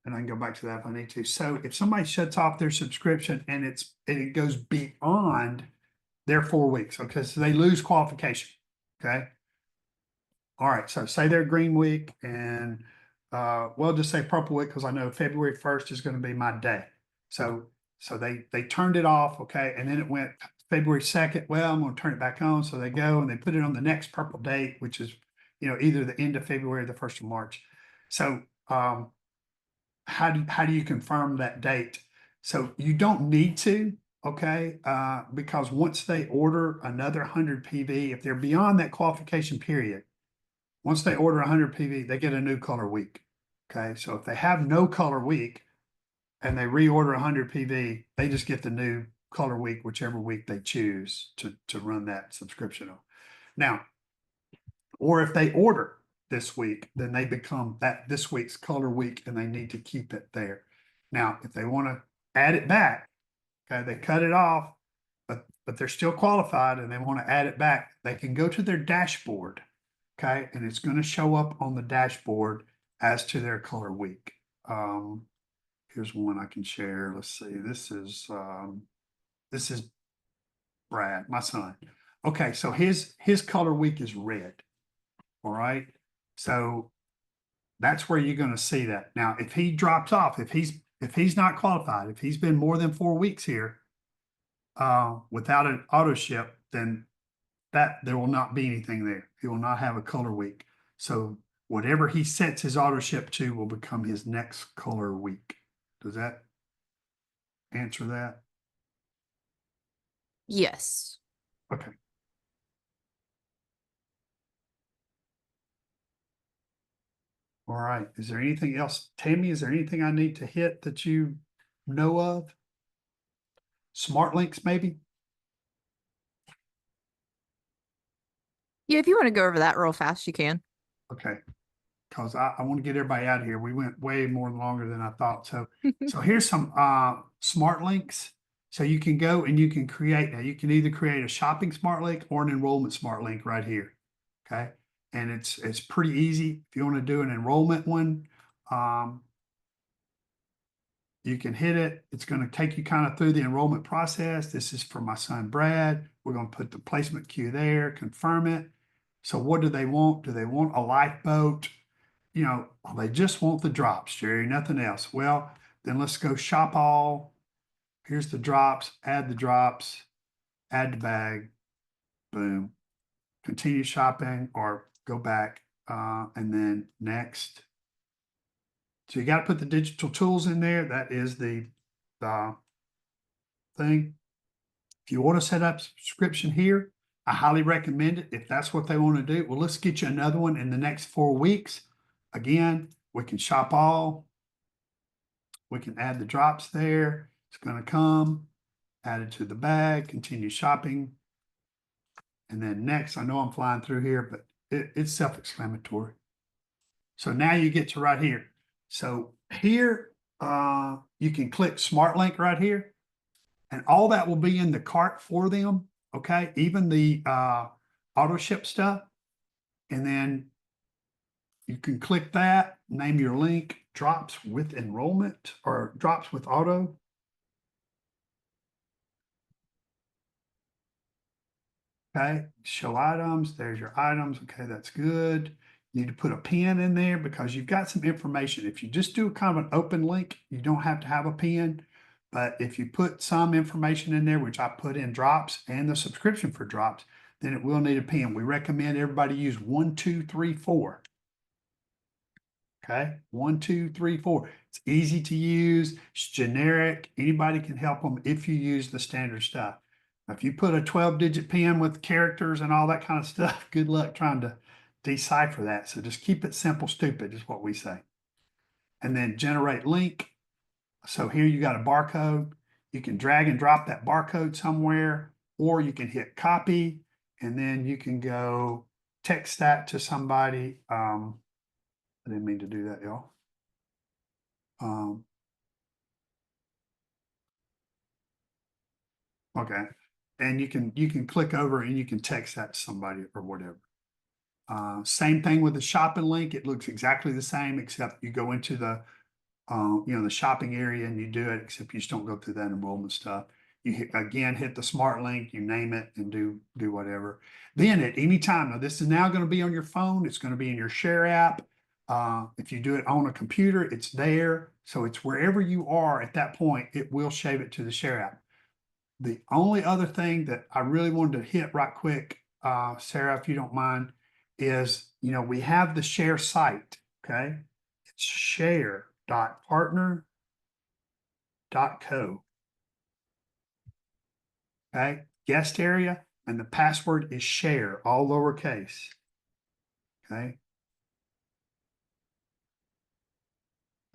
and I can go back to that if I need to. So if somebody shuts off their subscription and it goes beyond their 4 weeks, okay, so they lose qualification. Okay. All right, so say they're green week and we'll just say purple week because I know February 1st is going to be my day. So they turned it off, okay, and then it went February 2nd. Well, I'm going to turn it back on. So they go and they put it on the next purple date, which is either the end of February or the 1st of March. So how do you confirm that date? So you don't need to, okay, because once they order another 100 PV, if they're beyond that qualification period, once they order 100 PV, they get a new color week. Okay, so if they have no color week and they reorder 100 PV, they just get the new color week, whichever week they choose to run that subscription on. Now, or if they order this week, then they become this week's color week and they need to keep it there. Now, if they want to add it back, okay, they cut it off, but they're still qualified and they want to add it back, they can go to their dashboard. Okay, and it's going to show up on the dashboard as to their color week. Here's one I can share. Let's see. This is Brad, my son. Okay, so his color week is red. All right, so that's where you're going to see that. Now, if he drops off, if he's not qualified, if he's been more than 4 weeks here without an auto ship, then there will not be anything there. He will not have a color week. So whatever he sets his auto ship to will become his next color week. Does that answer that?
Yes.
Okay. All right. Is there anything else? Tammy, is there anything I need to hit that you know of? Smart links, maybe?
Yeah, if you want to go over that real fast, you can.
Okay. Because I want to get everybody out of here. We went way more longer than I thought. So here's some smart links. So you can go and you can create now. You can either create a shopping smart link or an enrollment smart link right here. Okay. And it's pretty easy. If you want to do an enrollment one, you can hit it. It's going to take you kind of through the enrollment process. This is for my son Brad. We're going to put the placement queue there, confirm it. So what do they want? Do they want a lifeboat? You know, they just want the drops, Jerry, nothing else. Well, then let's go shop all. Here's the drops, add the bag, boom. Continue shopping or go back and then next. So you got to put the digital tools in there. That is the thing. If you want to set up subscription here, I highly recommend it if that's what they want to do. Well, let's get you another one in the next 4 weeks. Again, we can shop all. We can add the drops there. It's going to come, add it to the bag, continue shopping. And then next, I know I'm flying through here, but it's self-explanatory. So now you get to right here. So here, you can click Smart Link right here. And all that will be in the cart for them. Okay. Even the auto ship stuff. And then you can click that, name your link, drops with enrollment or drops with auto. Okay, show items, there's your items. Okay, that's good. You need to put a pin in there because you've got some information. If you just do kind of an open link, you don't have to have a pin. But if you put some information in there, which I put in drops and the subscription for drops, then it will need a pin. We recommend everybody use 1, 2, 3, 4. Okay, 1, 2, 3, 4. It's easy to use. It's generic. Anybody can help them if you use the standard stuff. Now, if you put a 12-digit pin with characters and all that kind of stuff, good luck trying to decipher that. So just keep it simple, stupid is what we say. And then generate link. So here you got a barcode. You can drag and drop that barcode somewhere, or you can hit copy, and then you can go text that to somebody. I didn't mean to do that, y'all. Okay. And you can click over and you can text that to somebody or whatever. Same thing with the shopping link. It looks exactly the same, except you go into the the shopping area and you do it, except you just don't go through that enrollment stuff. You hit the smart link, you name it and do whatever. Then at any time, now this is now going to be on your phone. It's going to be in your share app. If you do it on a computer, it's there. So it's wherever you are at that point, it will save it to the share app. The only other thing that I really wanted to hit right quick, Sarah, if you don't mind, is, we have the share site, okay? It's share.partner.co. Okay, guest area, and the password is share, all lowercase. Okay.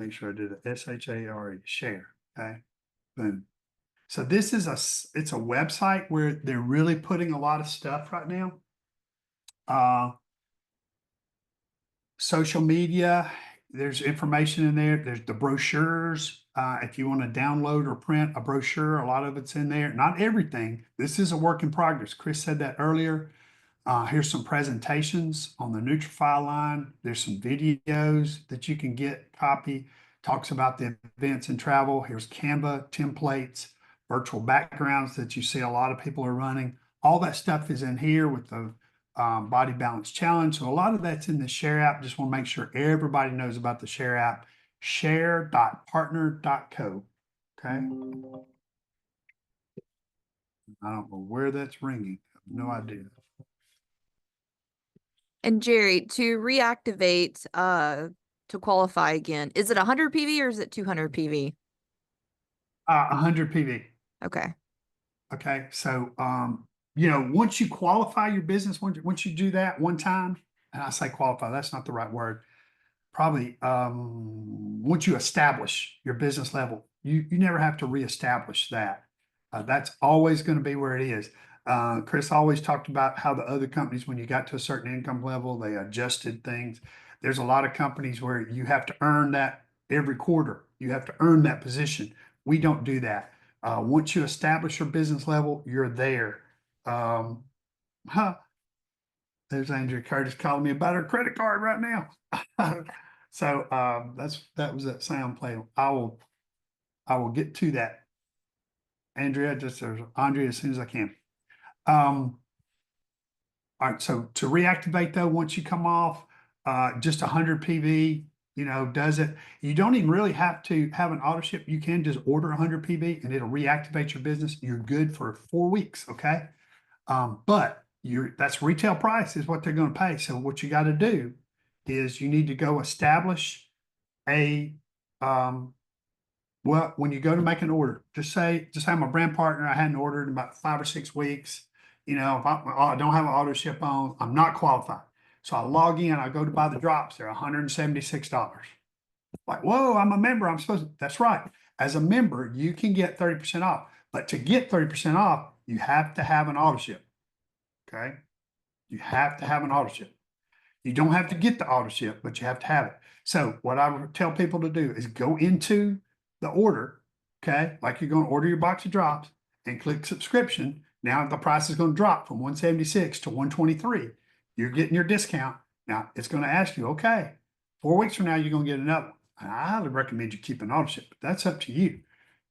Make sure I did it. SHARE, share. Okay. Boom. So this is it's a website where they're really putting a lot of stuff right now. Social media, there's information in there. There's the brochures. If you want to download or print a brochure, a lot of it's in there. Not everything. This is a work in progress. Chris said that earlier. Here's some presentations on the Nutrify line. There's some videos that you can get, copy. Talks about the events and travel. Here's Canva templates, virtual backgrounds that you see a lot of people are running. All that stuff is in here with the body balance challenge. So a lot of that's in the share app. Just want to make sure everybody knows about the share app. Share.partner.co. Okay. I don't know where that's ringing. I have no idea.
And Jerry, to reactivate, to qualify again, is it 100 PV or is it 200 PV?
100 PV.
Okay.
Okay. So, once you qualify your business, once you do that one time, and I say qualify, that's not the right word. Probably, once you establish your business level, you never have to reestablish that. That's always going to be where it is. Chris always talked about how the other companies, when you got to a certain income level, they adjusted things. There's a lot of companies where you have to earn that every quarter. You have to earn that position. We don't do that. Once you establish your business level, you're there. There's Andrea Curtis calling me about her credit card right now. So that was that sound play. I will get to that. Andrea, there's Andrea as soon as I can. All right, so to reactivate though, once you come off, just 100 PV, does it. You don't even really have to have an auto ship. You can just order 100 PV and it'll reactivate your business. You're good for 4 weeks, okay? But that's retail price is what they're going to pay. So what you got to do is you need to go establish a well, when you go to make an order, just say I'm a brand partner. I hadn't ordered in about 5 or 6 weeks. If I don't have an auto ship on, I'm not qualified. So I log in, I go to buy the drops. They're $176. Like, whoa, I'm a member. I'm supposed to. That's right. As a member, you can get 30% off. But to get 30% off, you have to have an auto ship. Okay. You have to have an auto ship. You don't have to get the auto ship, but you have to have it. So what I would tell people to do is go into the order, okay, like you're going to order your box of drops and click subscription. Now the price is going to drop from 176 to 123. You're getting your discount. Now it's going to ask you, okay, 4 weeks from now, you're going to get another one. And I highly recommend you keep an auto ship, but that's up to you.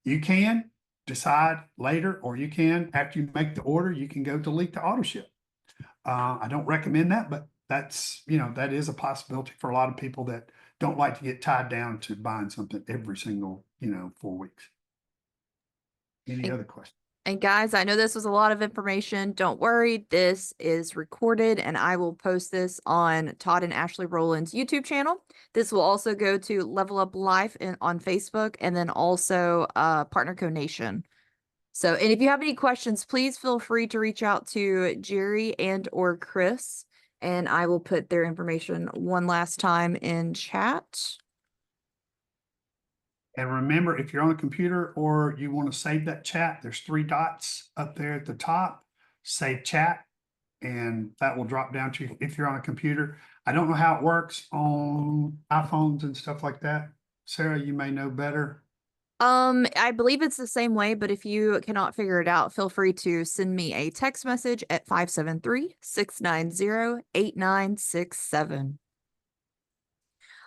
You can decide later, or you can, after you make the order, you can go delete the auto ship. I don't recommend that, but that's, that is a possibility for a lot of people that don't like to get tied down to buying something every single, 4 weeks. Any other questions?
And guys, I know this was a lot of information. Don't worry, this is recorded and I will post this on Todd and Ashley Rowland's YouTube channel. This will also go to Level Up Life on Facebook, and then also Partner Co Nation. So, and if you have any questions, please feel free to reach out to Jerry and or Chris, and I will put their information one last time in chat.
And remember, if you're on a computer or you want to save that chat, there's 3 dots up there at the top, save chat, and that will drop down to you if you're on a computer. I don't know how it works on iPhones and stuff like that. Sarah, you may know better.
I believe it's the same way, but if you cannot figure it out, feel free to send me a text message at 573-690-8967.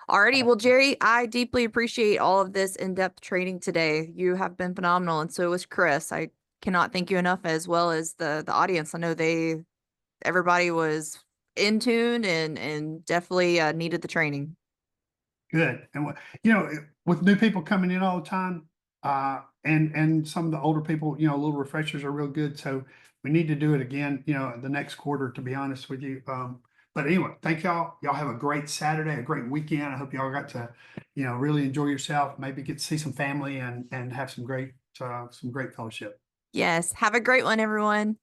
Alrighty, well, Jerry, I deeply appreciate all of this in-depth training today. You have been phenomenal, and so was Chris. I cannot thank you enough, as well as the audience. I know everybody was in tune and definitely needed the training.
Good. And with new people coming in all the time, and some of the older people, little refreshers are real good. So we need to do it again, the next quarter, to be honest with you. But anyway, thank y'all. Y'all have a great Saturday, a great weekend. I hope y'all got to, really enjoy yourself, maybe get to see some family and have some great fellowship.
Yes. Have a great one, everyone.